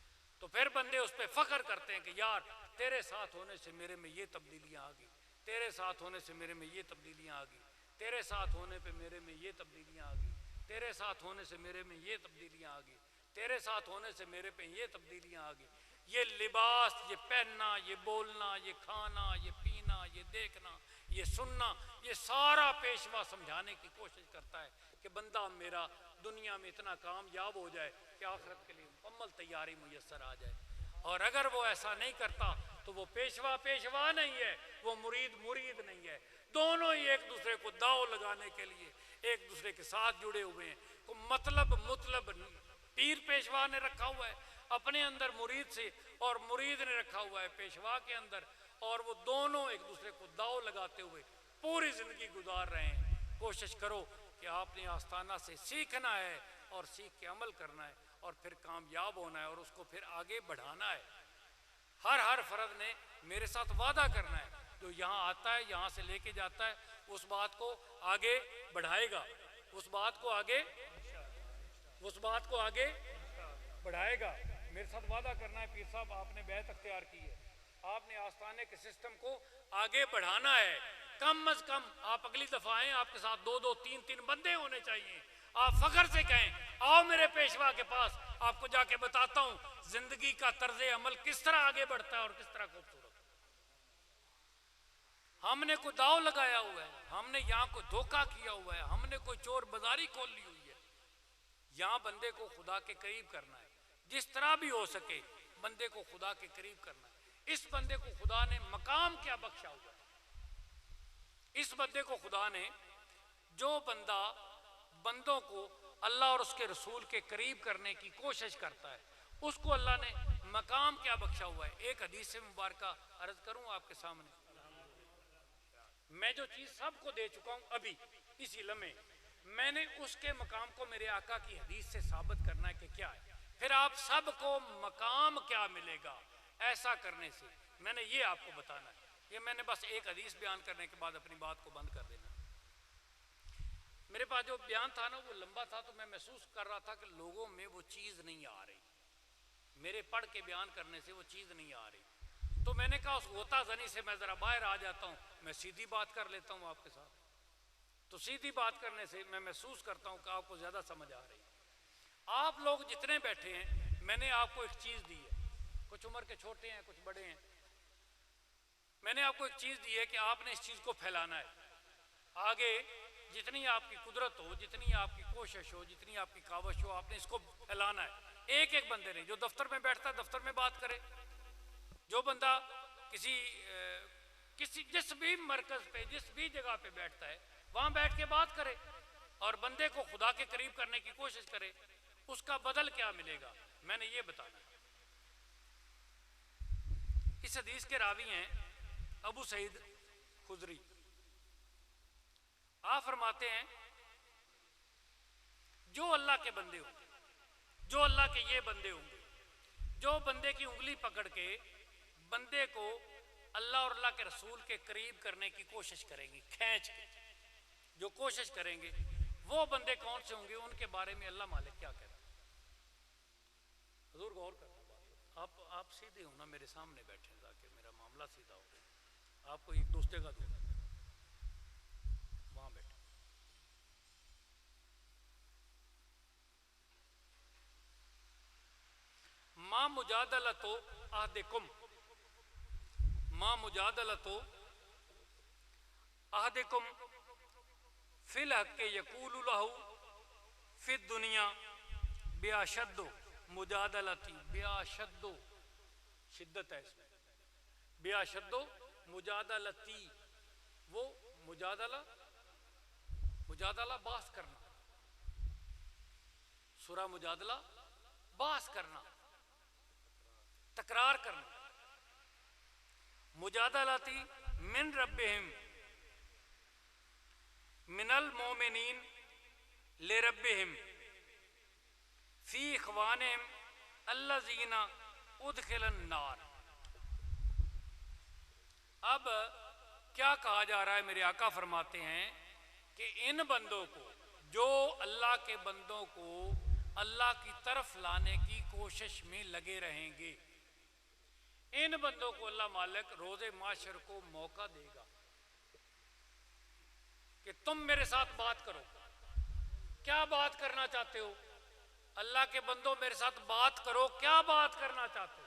تو پھر بندے اس پہ فخر کرتے ہیں کہ یار تیرے ساتھ ہونے سے میرے میں یہ تبدیلیاں آ گئی، تیرے ساتھ ہونے سے میرے میں یہ تبدیلیاں آ گئی، تیرے ساتھ ہونے پہ میرے میں یہ تبدیلیاں آ گئی، تیرے ساتھ ہونے سے میرے میں یہ تبدیلیاں آ گئی، تیرے ساتھ ہونے سے میرے پہ یہ تبدیلیاں آ گئی۔ یہ لباس، یہ پہننا، یہ بولنا، یہ کھانا، یہ پینا، یہ دیکھنا، یہ سننا، یہ سارا پیشوا سمجھانے کی کوشش کرتا ہے کہ بندہ میرا دنیا میں اتنا کامیاب ہو جائے کہ آخرت کے لیے مکمل تیاری میسر آ جائے۔ اور اگر وہ ایسا نہیں کرتا تو وہ پیشوا پیشوا نہیں ہے، وہ مرید مرید نہیں ہے۔ دونوں ہی ایک دوسرے کو داؤ لگانے کے لیے ایک دوسرے کے ساتھ جڑے ہوئے ہیں۔ مطلب پیر پیشوا نے رکھا ہوا ہے اپنے اندر مرید سے، اور مرید نے رکھا ہوا ہے پیشوا کے اندر، اور وہ دونوں ایک دوسرے کو داؤ لگاتے ہوئے پوری زندگی گزار رہے ہیں۔ کوشش کرو کہ آپ نے آستانہ سے سیکھنا ہے اور سیکھ کے عمل کرنا ہے اور پھر کامیاب ہونا ہے اور اس کو پھر آگے بڑھانا ہے۔ ہر فرد نے میرے ساتھ وعدہ کرنا ہے، جو یہاں آتا ہے یہاں سے لے کے جاتا ہے اس بات کو آگے بڑھائے گا، اس بات کو آگے بڑھائے گا۔ میرے ساتھ وعدہ کرنا ہے پیر صاحب، آپ نے بیعت اختیار کی ہے، آپ نے آستانے کے سسٹم کو آگے بڑھانا ہے۔ کم از کم آپ اگلی دفعہ آئیں، آپ کے ساتھ 2 3 بندے ہونے چاہیے۔ آپ فخر سے کہیں آؤ میرے پیشوا کے پاس، آپ کو جا کے بتاتا ہوں زندگی کا طرز عمل کس طرح آگے بڑھتا ہے اور کس طرح خوبصورت۔ ہم نے کوئی داؤ لگایا ہوا ہے، ہم نے یہاں کوئی دھوکہ کیا ہوا ہے، ہم نے کوئی چور بازاری کھول لی ہوئی ہے۔ یہاں بندے کو خدا کے قریب کرنا ہے، جس طرح بھی ہو سکے بندے کو خدا کے قریب کرنا ہے۔ اس بندے کو خدا نے مقام کیا بخشا ہوا ہے؟ اس بندے کو خدا نے، جو بندہ بندوں کو اللہ اور اس کے رسول کے قریب کرنے کی کوشش کرتا ہے، اس کو اللہ نے مقام کیا بخشا ہوا ہے۔ ایک حدیث مبارکہ عرض کروں آپ کے سامنے، میں جو چیز سب کو دے چکا ہوں ابھی اسی لمحے، میں نے اس کے مقام کو میرے آقا کی حدیث سے ثابت کرنا ہے کہ کیا ہے، پھر آپ سب کو مقام کیا ملے گا ایسا کرنے سے، میں نے یہ آپ کو بتانا ہے۔ یہ میں نے بس ایک حدیث بیان کرنے کے بعد اپنی بات کو بند کر دینا۔ میرے پاس جو بیان تھا نا وہ لمبا تھا، تو میں محسوس کر رہا تھا کہ لوگوں میں وہ چیز نہیں آ رہی، میرے پڑھ کے بیان کرنے سے وہ چیز نہیں آ رہی، تو میں نے کہا اس غوطہ زنی سے میں ذرا باہر آ جاتا ہوں، میں سیدھی بات کر لیتا ہوں آپ کے ساتھ۔ تو سیدھی بات کرنے سے میں محسوس کرتا ہوں کہ آپ کو زیادہ سمجھ آ رہی ہے۔ آپ لوگ جتنے بیٹھے ہیں میں نے آپ کو ایک چیز دی ہے، کچھ عمر کے چھوٹے ہیں کچھ بڑے ہیں، میں نے آپ کو ایک چیز دی ہے کہ آپ نے اس چیز کو پھیلانا ہے۔ آگے جتنی آپ کی قدرت ہو، جتنی آپ کی کوشش ہو، جتنی آپ کی کاوش ہو، آپ نے اس کو پھیلانا ہے۔ ایک ایک بندے نے، جو دفتر میں بیٹھتا ہے دفتر میں بات کرے، جو بندہ جس بھی مرکز پہ جس بھی جگہ پہ بیٹھتا ہے وہاں بیٹھ کے بات کرے اور بندے کو خدا کے قریب کرنے کی کوشش کرے، اس کا بدل کیا ملے گا میں نے یہ بتانا۔ اس حدیث کے راوی ہیں ابو سعید خدری، آپ فرماتے ہیں جو اللہ کے بندے ہوں گے، جو اللہ کے یہ بندے ہوں گے جو بندے کی انگلی پکڑ کے بندے کو اللہ اور اللہ کے رسول کے قریب کرنے کی کوشش کریں گے، کھینچ کے جو کوشش کریں گے، وہ بندے کون سے ہوں گے، ان کے بارے میں اللہ مالک کیا کہتا ہے۔ حضور غور کرنا بات، آپ سیدھے ہونا میرے سامنے بیٹھے تاکہ میرا معاملہ سیدھا ہو۔ آپ کو ایک دوسرے کا دوں وہاں بیٹھے۔ ما مجادلۃ احدکم، ما مجادلۃ احدکم فی الحق یقول له فی الدنیا بیاشد مجادلتی، بیاشد شدت ہے اس میں، بیاشد مجادلتی، وہ مجادلہ بحث کرنا، سورہ مجادلہ بحث کرنا، تکرار کرنا. مجادلاتی من ربہم من المومنین لربہم فی اخوانہم الذین ادخل النار. اب کیا کہا جا رہا ہے؟ میرے آقا فرماتے ہیں کہ ان بندوں کو، جو اللہ کے بندوں کو اللہ کی طرف لانے کی کوشش میں لگے رہیں گے، ان بندوں کو اللہ مالک روز معاشر کو موقع دے گا کہ تم میرے ساتھ بات کرو. کیا بات کرنا چاہتے ہو؟ اللہ کے بندوں میرے ساتھ بات کرو. کیا بات کرنا چاہتے ہو؟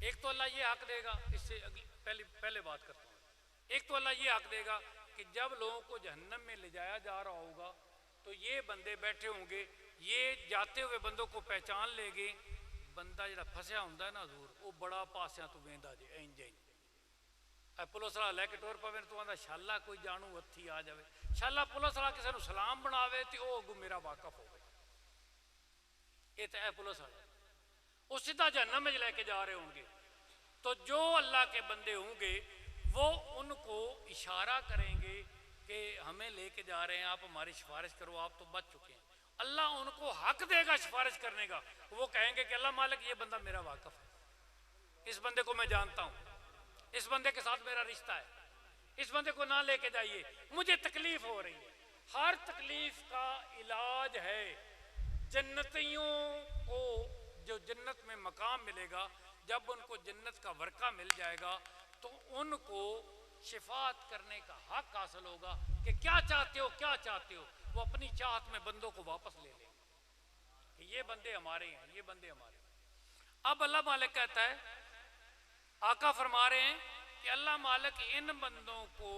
ایک تو اللہ یہ حق دے گا، اس سے پہلے بات کرتا ہوں. ایک تو اللہ یہ حق دے گا کہ جب لوگوں کو جہنم میں لے جایا جا رہا ہوگا تو یہ بندے بیٹھے ہوں گے، یہ جاتے ہوئے بندوں کو پہچان لے گے. بندہ جڑا پھسیا ہوندا ہے نا حضور، وہ بڑا پاسیاں تو ویندا جے اینج اینج اے پولیس والا لے کے ٹور پوے تو آندا شالا کوئی جانو ہتھی آ جاوے. شالا پولیس والا کسے نو سلام بناوے تے او اگوں میرا واقف ہوے. یہ تو اے پولیس والا وہ سیدھا جہنم میں لے کے جا رہے ہوں گے. تو جو اللہ کے بندے ہوں گے وہ ان کو اشارہ کریں گے کہ ہمیں لے کے جا رہے ہیں، آپ ہماری سفارش کرو، آپ تو بچ چکے ہیں. اللہ ان کو حق دے گا سفارش کرنے کا. وہ کہیں گے کہ اللہ مالک یہ بندہ میرا واقف ہے، اس بندے کو میں جانتا ہوں، اس بندے کے ساتھ میرا رشتہ ہے، اس بندے کو نہ لے کے جائیے، مجھے تکلیف ہو رہی ہے. ہر تکلیف کا علاج ہے. جنتیوں کو جو جنت میں مقام ملے گا، جب ان کو جنت کا ورقہ مل جائے گا تو ان کو شفاعت کرنے کا حق حاصل ہوگا کہ کیا چاہتے ہو، کیا چاہتے ہو. وہ اپنی چاہت میں بندوں کو واپس لے لیں کہ یہ بندے ہمارے ہیں، یہ بندے ہمارے ہیں. اب اللہ مالک کہتا ہے، آقا فرما رہے ہیں کہ اللہ مالک ان بندوں کو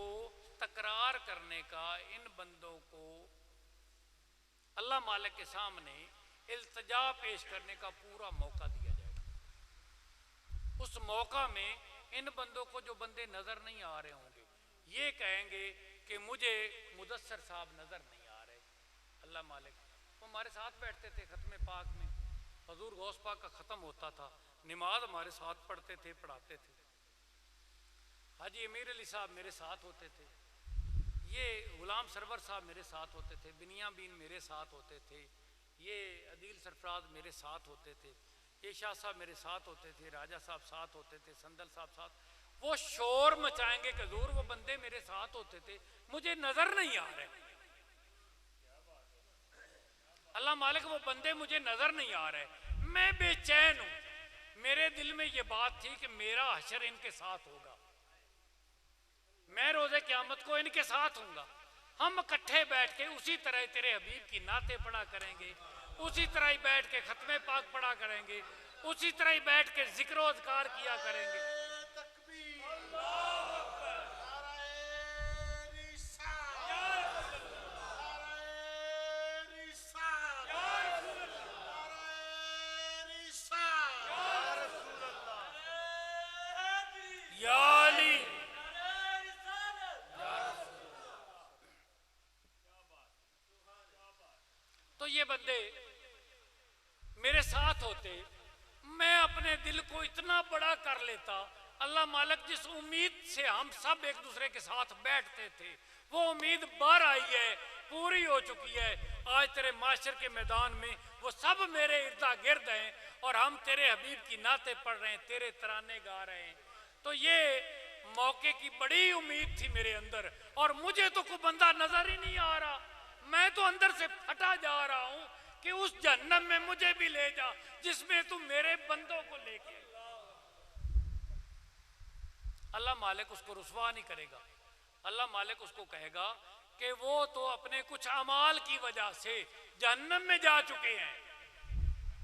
تکرار کرنے کا، ان بندوں کو اللہ مالک کے سامنے التجا پیش کرنے کا پورا موقع دیا جائے گا. اس موقع میں ان بندوں کو جو بندے نظر نہیں آ رہے ہوں گے یہ کہیں گے کہ مجھے مدثر صاحب نظر نہیں آ رہے. اللہ مالک وہ ہمارے ساتھ بیٹھتے تھے ختم پاک میں، حضور غوث پاک کا ختم ہوتا تھا، نماز ہمارے ساتھ پڑھتے تھے، پڑھاتے تھے. حاجی امیر علی صاحب میرے ساتھ ہوتے تھے، یہ غلام سرور صاحب میرے ساتھ ہوتے تھے، بنیامین میرے ساتھ ہوتے تھے، یہ عدیل سرفراز میرے ساتھ ہوتے تھے، یہ شاہ صاحب میرے ساتھ ہوتے تھے، راجہ صاحب ساتھ ہوتے تھے، سندل صاحب ساتھ. وہ شور مچائیں گے کہ حضور وہ بندے میرے ساتھ ہوتے تھے، مجھے نظر نہیں آ رہے. اللہ مالک وہ بندے مجھے نظر نہیں آ رہے، میں بے چین ہوں. میرے دل میں یہ بات تھی کہ میرا حشر ان کے ساتھ ہوگا، میں روز قیامت کو ان کے ساتھ ہوں گا. ہم اکٹھے بیٹھ کے اسی طرح تیرے حبیب کی نعتیں پڑھا کریں گے، اسی طرح ہی بیٹھ کے ختم پاک پڑھا کریں گے، اسی طرح ہی بیٹھ کے ذکر و اذکار کیا کریں گے. تو یہ بندے میرے ساتھ ہوتے، میں اپنے دل کو اتنا بڑا کر لیتا. اللہ مالک جس امید سے ہم سب ایک دوسرے کے ساتھ بیٹھتے تھے وہ امید باہر آئی ہے، پوری ہو چکی ہے. آج تیرے معاشر کے میدان میں وہ سب میرے اردا گرد ہیں اور ہم تیرے حبیب کی نعتیں پڑھ رہے ہیں، تیرے ترانے گا رہے ہیں. تو یہ موقع کی بڑی امید تھی میرے اندر، اور مجھے تو کوئی بندہ نظر ہی نہیں آ رہا. میں تو اندر سے پھٹا جا رہا ہوں کہ اس جہنم میں مجھے بھی لے جا جس میں تم میرے بندوں کو لے کے. اللہ مالک اس کو رسوا نہیں کرے گا. اللہ مالک اس کو کہے گا کہ وہ تو اپنے کچھ اعمال کی وجہ سے جہنم میں جا چکے ہیں،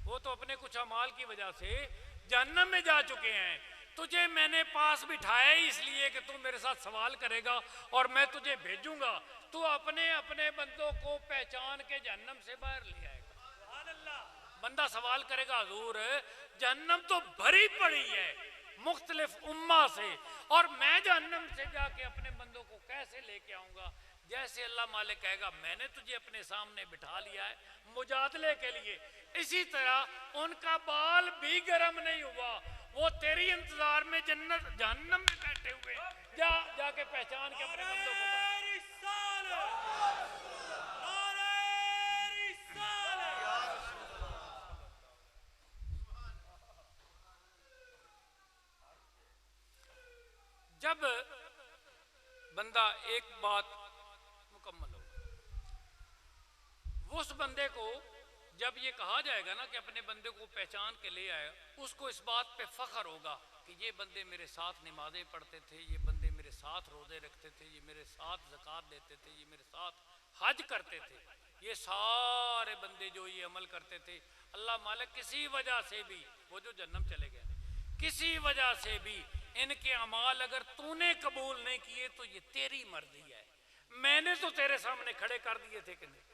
وہ تو اپنے کچھ اعمال کی وجہ سے جہنم میں جا چکے ہیں. تجھے میں نے پاس بٹھایا اس لیے کہ تم میرے ساتھ سوال کرے گا اور میں تجھے بھیجوں گا، تو اپنے بندوں کو پہچان کے جہنم سے باہر لے آئے گا. بندہ سوال کرے گا حضور جہنم تو بھری پڑی ہے مختلف امہ سے، اور میں جہنم سے جا کے اپنے بندوں کو کیسے لے کے آؤں گا؟ جیسے اللہ مالک کہے گا میں نے تجھے اپنے سامنے بٹھا لیا ہے مجادلے کے لیے، اسی طرح ان کا بال بھی گرم نہیں ہوا، وہ تیری انتظار میں جنت جہنم میں بیٹھے ہوئے، جا کے پہچان کے اپنے بندوں کو جب بندہ ایک بات مکمل ہو، اس بندے کو جب یہ کہا جائے گا نا کہ اپنے بندے کو پہچان کے لے آئے، اس کو اس بات پہ فخر ہوگا کہ یہ بندے میرے ساتھ نمازیں پڑھتے تھے، یہ بندے میرے ساتھ روزے رکھتے تھے، یہ میرے ساتھ زکوٰۃ دیتے تھے، یہ میرے ساتھ حج کرتے تھے، یہ سارے بندے جو یہ عمل کرتے تھے، اللہ مالک کسی وجہ سے بھی وہ جو جہنم چلے گئے، کسی وجہ سے بھی ان کے اعمال اگر تو نے قبول نہیں کیے تو یہ تیری مرضی ہے، میں نے تو تیرے سامنے کھڑے کر دیے تھے کہ نہیں،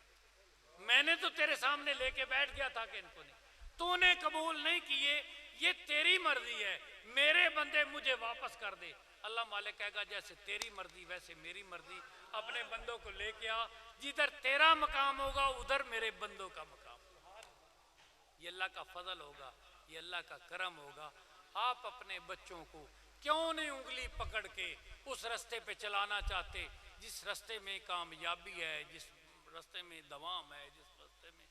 میں نے تو تیرے سامنے لے کے بیٹھ گیا تھا کہ ان کو نہیں، تو نے قبول نہیں کیے، یہ تیری مرضی ہے، میرے بندے مجھے واپس کر دے۔ اللہ مالک کہے گا جیسے تیری مرضی ویسے میری مرضی، اپنے بندوں کو لے کے آ، جدھر تیرا مقام ہوگا ادھر میرے بندوں کا مقام ہوگا۔ یہ اللہ کا فضل ہوگا، یہ اللہ کا کرم ہوگا۔ آپ اپنے بچوں کو کیوں نہیں انگلی پکڑ کے اس رستے پہ چلانا چاہتے جس رستے میں کامیابی ہے، جس رستے میں دوام ہے، جس رستے میں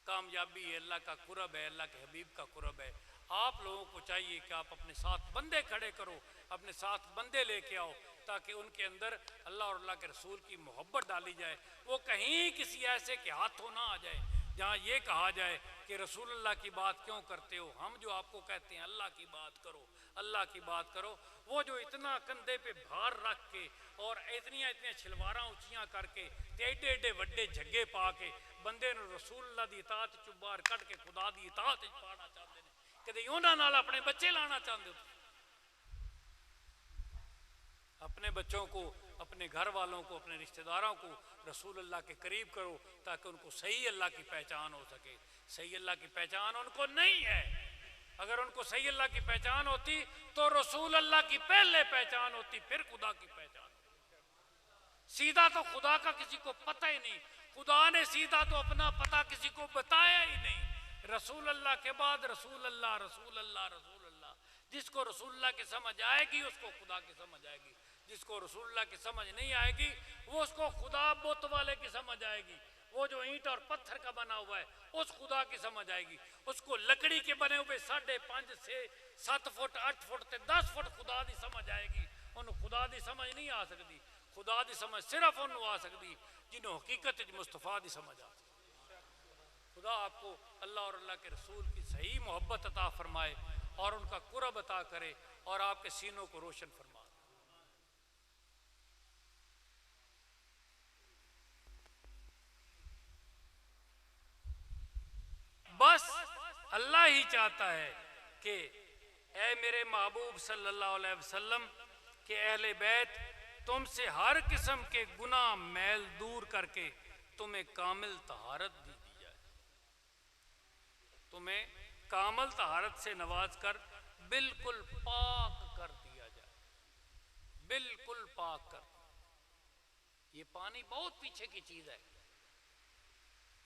کامیابی ہے، اللہ کا قرب ہے، اللہ کے حبیب کا قرب ہے۔ آپ لوگوں کو چاہیے کہ آپ اپنے ساتھ بندے کھڑے کرو، اپنے ساتھ بندے لے کے آؤ، تاکہ ان کے اندر اللہ اور اللہ کے رسول کی محبت ڈالی جائے، وہ کہیں کسی ایسے کے ہاتھوں نہ آ جائے جہاں یہ کہا جائے کہ رسول اللہ کی بات کیوں کرتے ہو، ہم جو آپ کو کہتے ہیں اللہ کی بات کرو، اللہ کی بات کرو۔ وہ جو اتنا کندھے پہ بھار رکھ کے اور اتنی چھلواراں اونچیاں کر کے ایڈے ایڈے وڈے جھگے پا کے بندے نے رسول اللہ دی اطاعت چ باہر کٹ کے خدا دی اطاعت وچ پانا چاہتے ہیں، کدی انہاں نال اپنے بچے لانا چاہتے ہو، اپنے بچوں کو، اپنے گھر والوں کو، اپنے رشتہ داروں کو رسول اللہ کے قریب کرو تاکہ ان کو صحیح اللہ کی پہچان ہو سکے۔ صحیح اللہ کی پہچان ان کو نہیں ہے، اگر ان کو صحیح اللہ کی پہچان ہوتی تو رسول اللہ کی پہلے پہچان ہوتی، پھر خدا کی پہچان ہوتی۔ سیدھا تو خدا کا کسی کو پتہ ہی نہیں، خدا نے سیدھا تو اپنا پتہ کسی کو بتایا ہی نہیں۔ رسول اللہ کے بعد رسول اللہ، رسول اللہ، رسول اللہ۔ جس کو رسول اللہ کی سمجھ آئے گی اس کو خدا کی سمجھ آئے گی، جس کو رسول اللہ کی سمجھ نہیں آئے گی وہ اس کو خدا بت والے کی سمجھ آئے گی، وہ جو اینٹ اور پتھر کا بنا ہوا ہے اس خدا کی سمجھ آئے گی، اس کو لکڑی کے بنے ہوئے 5.5 سے 7 فٹ 8 فٹ تے 10 فٹ خدا دی سمجھ آئے گی، انہوں خدا دی سمجھ نہیں آ سکتی۔ خدا دی سمجھ صرف انہوں آ سکتی جنہوں حقیقت مصطفیٰ دی سمجھ آ سکتی۔ خدا آپ کو اللہ اور اللہ کے رسول کی صحیح محبت عطا فرمائے اور ان کا قرب عطا کرے اور آپ کے سینوں کو روشن فرمائے۔ بس اللہ ہی چاہتا ہے کہ اے میرے محبوب صلی اللہ علیہ وسلم کہ اہل بیت تم سے ہر قسم کے گناہ میل دور کر کے تمہیں کامل طہارت دی جائے، تمہیں کامل طہارت سے نواز کر بالکل پاک کر دیا جائے، بالکل پاک کر۔ یہ پانی بہت پیچھے کی چیز ہے،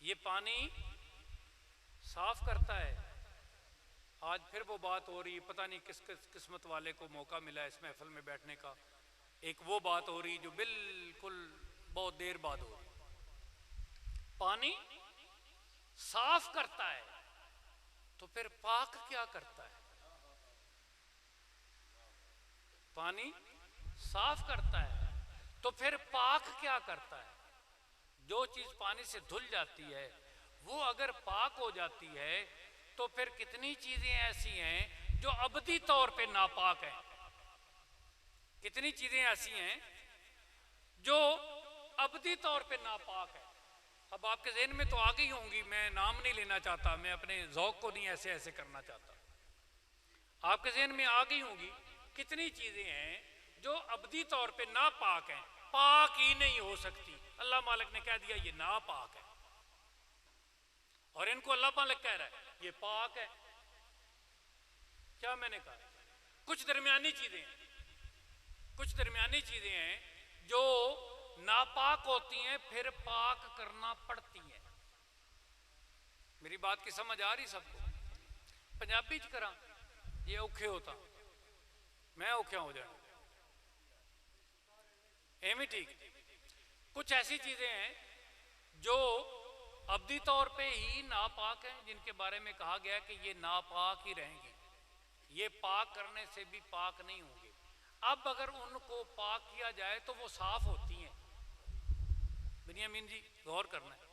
یہ پانی صاف کرتا ہے۔ آج پھر وہ بات ہو رہی ہے، پتہ نہیں کس قسمت والے کو موقع ملا اس محفل میں بیٹھنے کا، ایک وہ بات ہو رہی جو بالکل بہت دیر بعد ہو رہی۔ پانی صاف کرتا ہے تو پھر پاک کیا کرتا ہے؟ پانی صاف کرتا ہے تو پھر پاک کیا کرتا ہے؟ جو چیز پانی سے دھل جاتی ہے وہ اگر پاک ہو جاتی ہے تو پھر کتنی چیزیں ایسی ہیں جو ابدی طور پہ ناپاک ہیں، کتنی چیزیں ایسی ہیں جو ابدی طور پہ ناپاک ہیں۔ اب آپ کے ذہن میں تو آ گئی ہوں گی، میں نام نہیں لینا چاہتا، میں اپنے ذوق کو نہیں ایسے ایسے کرنا چاہتا، آپ کے ذہن میں آ گئی ہوں گی کتنی چیزیں ہیں جو ابدی طور پہ ناپاک ہیں، پاک ہی نہیں ہو سکتی۔ اللہ مالک نے کہہ دیا یہ ناپاک ہے، اور ان کو اللہ مالک کہہ رہا ہے یہ پاک ہے۔ کیا میں نے کہا؟ کچھ درمیانی چیزیں ہیں، کچھ درمیانی چیزیں ہیں جو ناپاک ہوتی ہیں پھر پاک کرنا پڑتی ہیں. میری بات کی سمجھ آ رہی سب کو؟ پنجابی چ کرا یہ اوکھے ہوتا میں اوکھا ہو جانا ایویں ٹھیک. کچھ ایسی چیزیں ہیں جو ابدی طور پہ ہی ناپاک ہیں، جن کے بارے میں کہا گیا کہ یہ ناپاک ہی رہیں گی، یہ پاک کرنے سے بھی پاک نہیں ہوں گے. اب اگر ان کو پاک کیا جائے تو وہ صاف ہوتی ہیں. بنیامین جی غور کرنا ہے،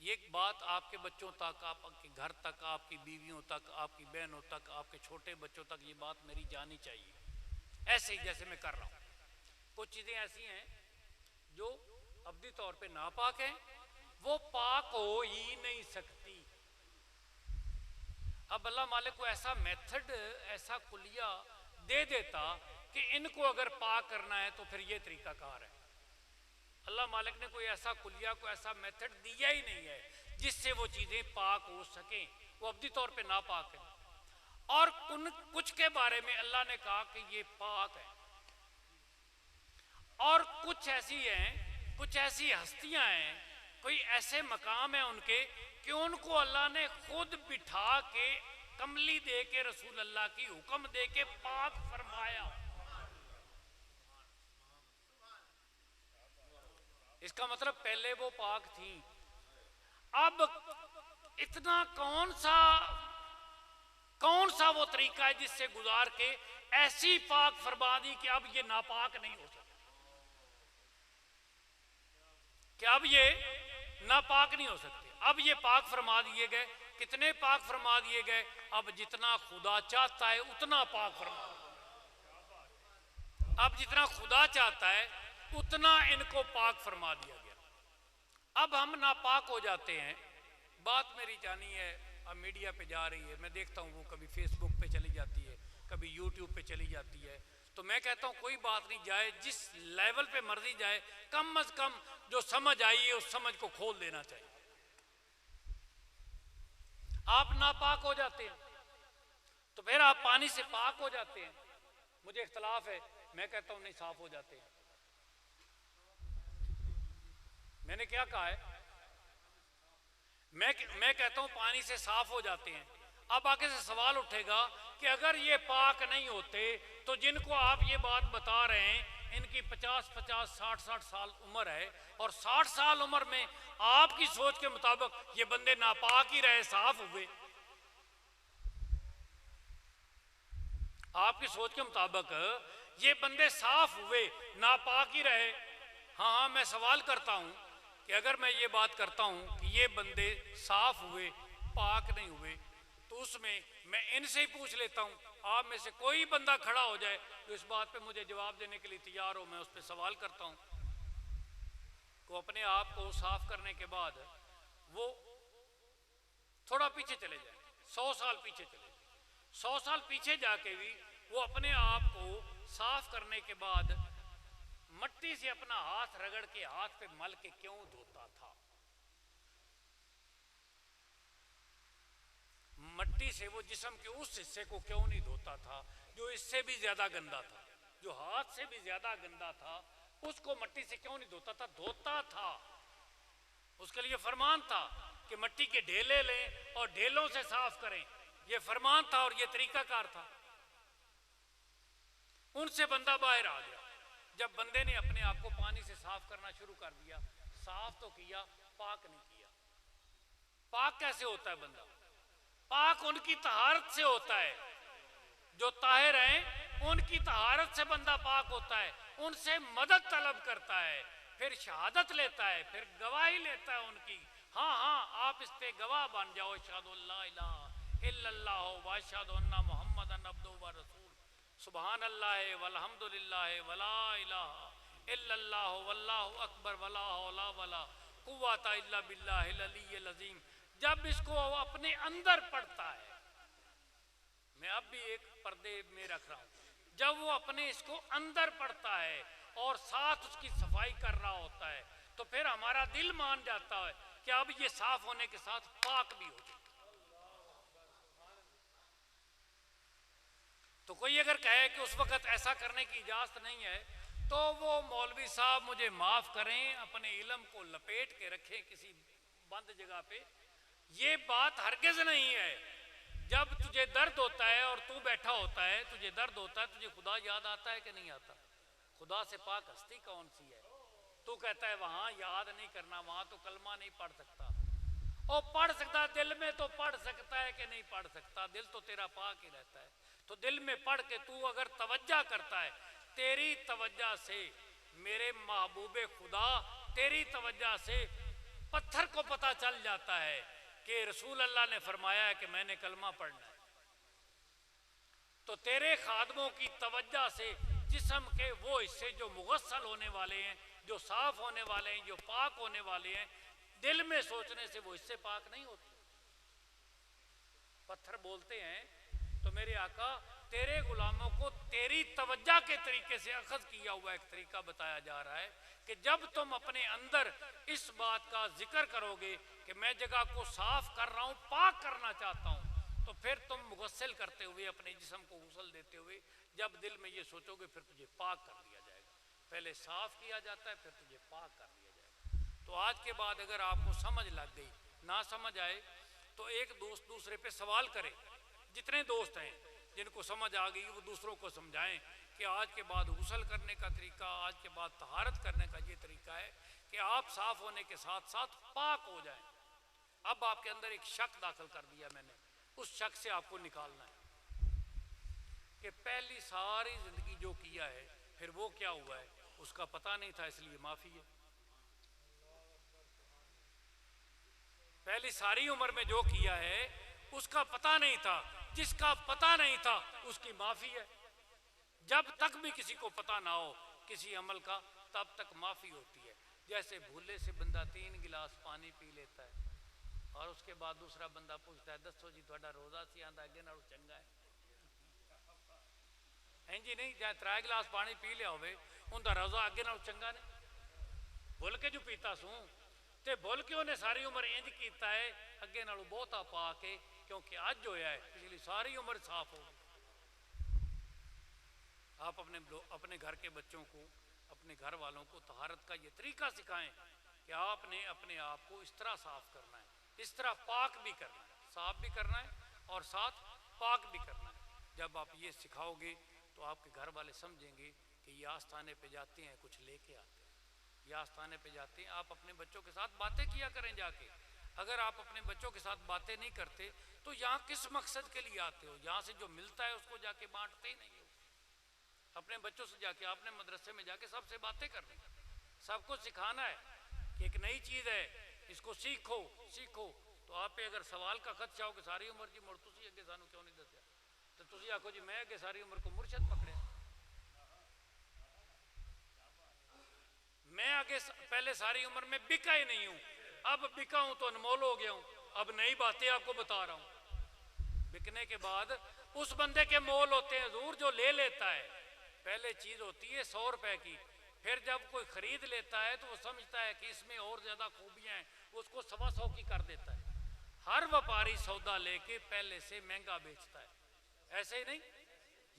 یہ بات آپ کے بچوں تک، آپ کے گھر تک، آپ کی بیویوں تک، آپ کی بہنوں تک، آپ کے چھوٹے بچوں تک یہ بات میری جانی چاہیے، ایسے ہی جیسے میں کر رہا ہوں. کچھ چیزیں ایسی ہیں جو ابدی طور پہ ناپاک ہیں، وہ پاک ہو ہی نہیں سکتی. اب اللہ مالک کو ایسا میتھڈ، ایسا کلیہ دے دیتا کہ ان کو اگر پاک کرنا ہے تو پھر یہ طریقہ کار ہے. اللہ مالک نے کوئی ایسا کلیہ، کوئی ایسا میتھڈ دیا ہی نہیں ہے جس سے وہ چیزیں پاک ہو سکیں. وہ ابدی طور پہ ناپاک ہیں. اور کچھ کے بارے میں اللہ نے کہا کہ یہ پاک ہے، اور کچھ ایسی ہیں، کچھ ایسی ہستیاں ہیں، کوئی ایسے مقام ہیں ان کے کہ ان کو اللہ نے خود بٹھا کے کملی دے کے رسول اللہ کی حکم دے کے پاک فرمایا. اس کا مطلب پہلے وہ پاک تھیں. اب اتنا کون سا وہ طریقہ ہے جس سے گزار کے ایسی پاک فرما دی کہ اب یہ ناپاک نہیں ہو سکتا، کہ اب یہ ناپاک نہیں ہو سکتے. اب یہ پاک فرما دیے گئے. کتنے پاک فرما دیے گئے؟ اب جتنا خدا چاہتا ہے اتنا پاک فرما. اب جتنا خدا چاہتا ہے اتنا ان کو پاک فرما دیا گیا. اب ہم ناپاک ہو جاتے ہیں. بات میری جانی ہے، اب میڈیا پہ جا رہی ہے، میں دیکھتا ہوں وہ کبھی فیس بک پہ چلی جاتی ہے، کبھی یوٹیوب پہ چلی جاتی ہے. تو میں کہتا ہوں کوئی بات نہیں، جائے جس لیول پہ مرضی جائے، کم از کم جو سمجھ آئی ہے اس سمجھ کو کھول دینا چاہیے. آپ ناپاک ہو جاتے ہیں تو پھر آپ پانی سے پاک ہو جاتے ہیں. مجھے اختلاف ہے، میں کہتا ہوں نہیں، صاف ہو جاتے ہیں. میں نے کیا کہا ہے؟ میں کہتا ہوں پانی سے صاف ہو جاتے ہیں. اب آگے سے سوال اٹھے گا کہ اگر یہ پاک نہیں ہوتے تو جن کو آپ یہ بات بتا رہے ہیں ان کی 50 60 سال عمر ہے، اور 60 سال عمر میں آپ کی سوچ کے مطابق یہ بندے ناپاک ہی رہے، صاف ہوئے. آپ کی سوچ کے مطابق یہ بندے صاف ہوئے، ناپاک ہی رہے. ہاں میں سوال کرتا ہوں کہ اگر میں یہ بات کرتا ہوں کہ یہ بندے صاف ہوئے، پاک نہیں ہوئے، تو اس میں ان سے ہی پوچھ لیتا ہوں، آپ میں سے کوئی بندہ کھڑا ہو جائے جو اس بات پہ مجھے جواب دینے کے لیے تیار ہو. میں اس پہ سوال کرتا ہوں کو اپنے آپ کو صاف کرنے کے بعد وہ تھوڑا پیچھے چلے جائیں، 100 سال پیچھے چلے جائیں. 100 سال پیچھے جا کے بھی وہ اپنے آپ کو صاف کرنے کے بعد مٹی سے اپنا ہاتھ رگڑ کے ہاتھ پہ مل کے کیوں دھوتا تھا؟ مٹی سے وہ جسم کے اس حصے کو کیوں نہیں دھوتا تھا جو اس سے بھی زیادہ گندا تھا، جو ہاتھ سے بھی زیادہ گندا تھا؟ اس کو مٹی سے کیوں نہیں دھوتا تھا؟ دھوتا تھا. اس کے لیے فرمان تھا کہ مٹی کے ڈھیلے لیں اور ڈھیلوں سے صاف کریں. یہ فرمان تھا اور یہ طریقہ کار تھا. ان سے بندہ باہر آ گیا. جب بندے نے اپنے آپ کو پانی سے صاف کرنا شروع کر دیا، صاف تو کیا، پاک نہیں کیا. پاک کیسے ہوتا ہے بندہ؟ پاک ان کی طہارت سے ہوتا ہے. جو طاہر ہیں ان کی طہارت سے بندہ پاک ہوتا ہے. ان سے مدد طلب کرتا ہے، پھر شہادت لیتا ہے، پھر گواہی لیتا ہے ان کی. ہاں آپ اس پہ گواہ بن جاؤ، اشہد اللہ الہ الا اللہ و اشہد ان محمد عبدہ و رسول، سبحان اللہ والحمد للہ ولا الہ الا اللہ واللہ اکبر ولا حول ولا قوت الا باللہ العلی العظیم. جب اس کو اپنے اندر پڑھتا ہے، میں اب بھی ایک پردے میں رکھ رہا ہوں، جب وہ اپنے اس کو اندر پڑھتا ہے اور ساتھ اس کی صفائی کر رہا ہوتا ہے تو پھر ہمارا دل مان جاتا ہے کہ اب یہ صاف ہونے کے ساتھ پاک بھی ہو جائے. تو کوئی اگر کہے کہ اس وقت ایسا کرنے کی اجازت نہیں ہے تو وہ مولوی صاحب مجھے معاف کریں، اپنے علم کو لپیٹ کے رکھیں کسی بند جگہ پہ، یہ بات ہرگز نہیں ہے۔ جب تجھے درد ہوتا ہے اور تو بیٹھا ہوتا ہے، تجھے درد ہوتا ہے، تجھے خدا یاد آتا ہے کہ نہیں آتا؟ خدا سے پاک ہستی کون سی ہے؟ تو کہتا ہے وہاں یاد نہیں کرنا، وہاں تو کلمہ نہیں پڑھ سکتا۔ اور پڑھ سکتا دل میں تو پڑھ سکتا ہے کہ نہیں پڑھ سکتا؟ دل تو تیرا پاک ہی رہتا ہے، تو دل میں پڑھ کے تو اگر توجہ کرتا ہے، تیری توجہ سے میرے محبوب خدا، تیری توجہ سے پتھر کو پتہ چل جاتا ہے کہ رسول اللہ نے فرمایا ہے کہ میں نے کلمہ پڑھنا ہے۔ تو تیرے خادموں کی توجہ سے جسم کے وہ حصے جو مغسل ہونے والے ہیں، جو صاف ہونے والے ہیں، جو پاک ہونے والے ہیں، دل میں سوچنے سے وہ حصے پاک نہیں ہوتے۔ پتھر بولتے ہیں تو میرے آقا تیرے غلاموں کو تیری توجہ کے طریقے سے اخذ کیا ہوا ایک طریقہ بتایا جا رہا ہے کہ جب تم اپنے اندر اس بات کا ذکر کرو گے کہ میں جگہ کو صاف کر رہا ہوں، پاک کرنا چاہتا ہوں، تو پھر تم مغسل کرتے ہوئے اپنے جسم کو غسل دیتے ہوئے جب دل میں یہ سوچو گے، پھر تجھے پاک کر دیا جائے گا۔ پہلے صاف کیا جاتا ہے، پھر تجھے پاک کر دیا جائے گا۔ تو آج کے بعد اگر آپ کو سمجھ لگ گئی، نہ سمجھ آئے تو ایک دوست دوسرے پہ سوال کرے۔ جتنے دوست ہیں جن کو سمجھ آ گئی وہ دوسروں کو سمجھائیں کہ آج کے بعد غسل کرنے کا طریقہ، آج کے بعد طہارت کرنے کا یہ طریقہ ہے کہ آپ صاف ہونے کے ساتھ ساتھ پاک ہو جائیں۔ اب آپ کے اندر ایک شک داخل کر دیا میں نے، اس شک سے آپ کو نکالنا ہے کہ پہلی ساری زندگی جو کیا ہے پھر وہ کیا ہوا ہے، اس کا پتہ نہیں تھا اس لیے معافی ہے۔ پہلی ساری عمر میں جو کیا ہے اس کا پتہ نہیں تھا، جس کا پتہ نہیں تھا اس کی معافی ہے۔ جب تک بھی کسی کو پتہ نہ ہو کسی عمل کا، تب تک معافی ہوتی ہے۔ جیسے بھولے سے بندہ 3 گلاس پانی پی لیتا ہے اور اس کے بعد دوسرا بندہ پوچھتا ہے دسو جی تھوڑا روزہ سی آندا اگے نالوں چنگا ہے ہیں جی نہیں؟ جائے 3 گلاس پانی پی لیا ہوئے اندر روزہ اگے نالوں چنگا نہیں؟ بھول کے جو پیتا سوں تے بھول کے انہیں ساری عمر انج کیتا ہے اگے نالوں بہتا پا کے، کیونکہ آج جو ہے پچھلی ساری عمر صاف ہو۔ آپ اپنے گھر کے بچوں کو، اپنے گھر والوں کو طہارت کا یہ طریقہ سکھائیں کہ آپ نے اپنے آپ کو اس طرح صاف کرنا ہے، اس طرح پاک بھی کرنا ہے، صاف بھی کرنا ہے اور ساتھ پاک بھی کرنا ہے۔ جب آپ یہ سکھاؤ گے تو آپ کے گھر والے سمجھیں گے کہ یہ آستانے پہ جاتے ہیں کچھ لے کے آتے ہیں، یہ آستانے پہ جاتے ہیں۔ آپ اپنے بچوں کے ساتھ باتیں کیا کریں جا کے۔ اگر آپ اپنے بچوں کے ساتھ باتیں نہیں کرتے تو یہاں کس مقصد کے لیے آتے ہو؟ یہاں سے جو ملتا ہے اس کو جا کے بانٹتے ہی نہیں ہو۔ اپنے بچوں سے جا کے آپ نے مدرسے میں جا کے سب سے باتیں کرنی، سب کو سکھانا ہے کہ ایک نئی چیز ہے، اس کو سیکھو سیکھو۔ تو آپ پہ اگر سوال کا خدشہ ہو کہ ساری عمر جی مڑ تسی اگے سانو کیوں نہیں دسیا، تو تسی آکھو جی میں اگے ساری عمر کو مرشد پکڑیا، میں آگے پہلے ساری عمر میں بکا ہی نہیں ہوں، اب بکا ہوں تو انمول ہو گیا ہوں، اب نئی باتیں آپ کو بتا رہا ہوں۔ بکنے کے بعد اس بندے کے مول ہوتے ہیں حضور جو لے لیتا ہے۔ پہلے چیز ہوتی ہے 100 روپے کی، پھر جب کوئی خرید لیتا ہے تو وہ سمجھتا ہے کہ اس میں اور زیادہ خوبیاں ہیں، وہ اس کو 125 کی کر دیتا ہے۔ ہر وپاری سودا لے کے پہلے سے مہنگا بیچتا ہے، ایسے ہی نہیں؟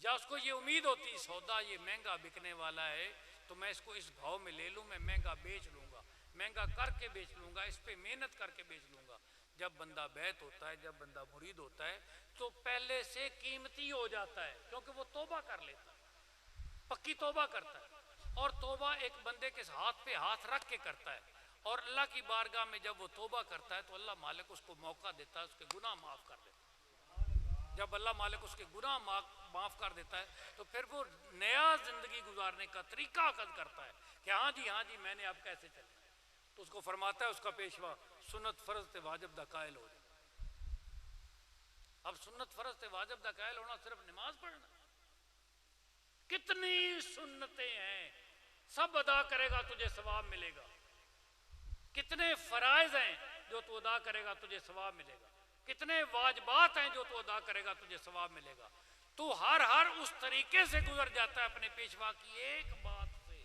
یا اس کو یہ امید ہوتی ہے سودا یہ مہنگا بکنے والا ہے تو میں اس کو اس بھاؤ میں لے لوں، میں مہنگا بیچ لوں گا، مہنگا کر کے بیچ لوں گا، اس پہ محنت کر کے بیچ لوں گا۔ جب بندہ بیعت ہوتا ہے، جب بندہ مرید ہوتا ہے تو پہلے سے قیمتی ہو جاتا ہے، کیونکہ وہ توبہ کر لیتا ہے، پکی توبہ کرتا ہے۔ اور توبہ ایک بندے کے ہاتھ پہ ہاتھ رکھ کے کرتا ہے، اور اللہ کی بارگاہ میں جب وہ توبہ کرتا ہے تو اللہ مالک اس کو موقع دیتا ہے، اس کے گناہ معاف کر دیتا ہے۔ جب اللہ مالک اس کے گناہ معاف کر دیتا ہے تو پھر وہ نیا زندگی گزارنے کا طریقہ عقد کرتا ہے کہ ہاں جی میں نے اب کیسے چلنا ہے۔ تو اس کو فرماتا ہے اس کا پیشوا سنت فرض تے واجب دا قائل ہو جائے۔ اب سنت فرض تے واجب دا قائل ہونا صرف نماز پڑھنا، کتنی سنتیں ہیں، سب ادا کرے گا تجھے ثواب ملے گا۔ کتنے فرائض ہیں جو تو ادا کرے گا تجھے ثواب ملے گا، کتنے واجبات ہیں جو تو ادا کرے گا تجھے ثواب ملے گا۔ تو ہر اس طریقے سے گزر جاتا ہے اپنے پیشوا کی ایک بات سے۔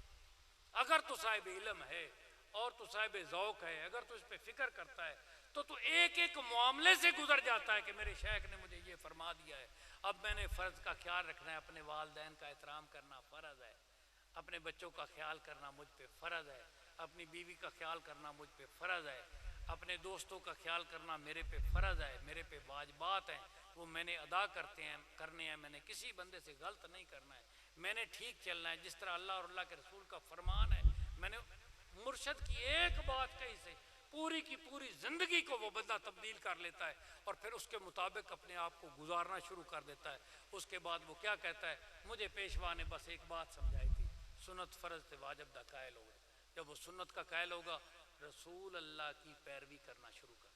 اگر تو صاحب علم ہے اور تو صاحب ذوق ہے، اگر تو اس پہ فکر کرتا ہے تو ایک ایک معاملے سے گزر جاتا ہے کہ میرے شیخ نے مجھے یہ فرما دیا ہے، اب میں نے فرض کا خیال رکھنا ہے، اپنے والدین کا احترام کرنا فرض ہے، اپنے بچوں کا خیال کرنا مجھ پہ فرض ہے، اپنی بیوی کا خیال کرنا مجھ پہ فرض ہے، اپنے دوستوں کا خیال کرنا میرے پہ فرض ہے، میرے پہ واجبات ہیں، وہ میں نے ادا کرنے ہیں، میں نے کسی بندے سے غلط نہیں کرنا ہے، میں نے ٹھیک چلنا ہے جس طرح اللہ اور اللہ کے رسول کا فرمان ہے۔ میں نے مرشد کی ایک بات کہی سے پوری کی پوری زندگی کو وہ بندہ تبدیل کر لیتا ہے اور پھر اس کے مطابق اپنے آپ کو گزارنا شروع کر دیتا ہے۔ اس کے بعد وہ کیا کہتا ہے، مجھے پیشوا نے بس ایک بات سمجھائی تھی، سنت فرض تے واجب دا قائل ہوگا۔ جب وہ سنت کا قائل ہوگا، رسول اللہ کی پیروی کرنا شروع کر۔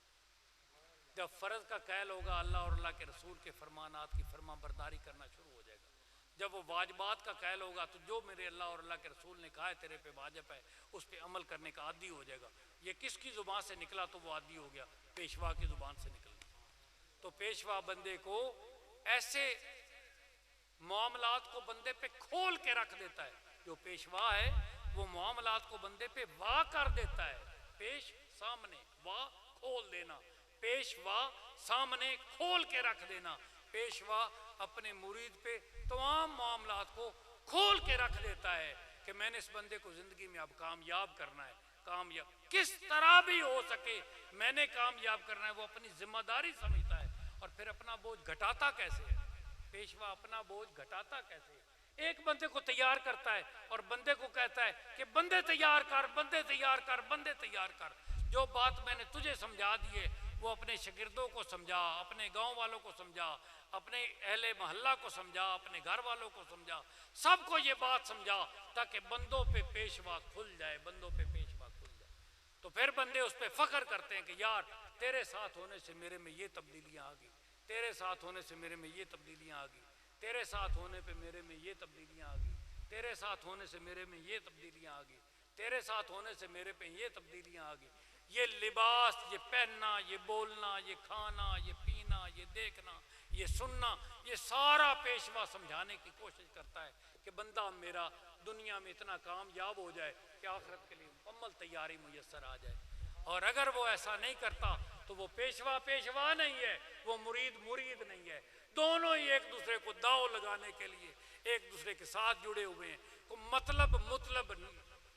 جب فرض کا قائل ہوگا، اللہ اور اللہ کے رسول کے فرمانات کی فرما برداری کرنا شروع ہو جائے گا۔ جب وہ واجبات کا قائل ہوگا تو جو میرے اللہ اور اللہ کے رسول نے کہا ہے تیرے پہ واجب ہے، اس پہ عمل کرنے کا عادی ہو جائے گا۔ یہ کس کی زبان سے نکلا تو وہ عادی ہو گیا؟ پیشوا کی زبان سے نکلا۔ تو پیشوا بندے کو ایسے معاملات کو بندے پہ کھول کے رکھ دیتا ہے۔ جو پیشوا ہے وہ معاملات کو بندے پہ وا کر دیتا ہے۔ پیش سامنے، وا کھول دینا، پیشوا سامنے کھول کے رکھ دینا۔ پیشوا اپنے مرید پہ تمام معاملات کو کھول کے رکھ دیتا ہے کہ میں نے اس بندے کو زندگی میں اب کامیاب کرنا ہے، کامیاب کس طرح بھی ہو سکے میں نے کامیاب کرنا ہے۔ وہ اپنی ذمہ داری سمجھتا ہے اور پھر اپنا بوجھ گھٹاتا کیسے ہے؟ پیشوا اپنا بوجھ گھٹاتا کیسے ہے؟ ایک بندے کو تیار کرتا ہے اور بندے کو کہتا ہے کہ بندے تیار کر، بندے تیار کر، بندے تیار کر۔ جو بات میں نے تجھے سمجھا دی ہے وہ اپنے شاگردوں کو سمجھا، اپنے گاؤں والوں کو سمجھا، اپنے اہل محلہ کو سمجھا، اپنے گھر والوں کو سمجھا، سب کو یہ بات سمجھا تاکہ بندوں پہ پیشوا کھل جائے، بندوں پہ پیشوا کھل جائے۔ تو پھر بندے اس پہ فخر کرتے ہیں کہ یار تیرے ساتھ ہونے سے میرے میں یہ تبدیلیاں آ گئی، تیرے ساتھ ہونے سے میرے میں یہ تبدیلیاں آ گئی، تیرے ساتھ ہونے پہ میرے میں یہ تبدیلیاں آ گئی، تیرے ساتھ ہونے سے میرے میں یہ تبدیلیاں آ گئی، تیرے ساتھ ہونے سے میرے پہ یہ تبدیلیاں آ گئی۔ یہ لباس، یہ پہننا، یہ بولنا، یہ کھانا، یہ پینا، یہ دیکھنا، یہ سننا، یہ سارا پیشوا سمجھانے کی کوشش کرتا ہے کہ بندہ میرا دنیا میں اتنا کامیاب ہو جائے کہ آخرت کے لیے مکمل تیاری میسر آ جائے۔ اور اگر وہ ایسا نہیں کرتا تو وہ پیشوا پیشوا نہیں ہے، وہ مرید مرید نہیں ہے۔ دونوں ہی ایک دوسرے کو داؤ لگانے کے لیے ایک دوسرے کے ساتھ جڑے ہوئے ہیں۔ مطلب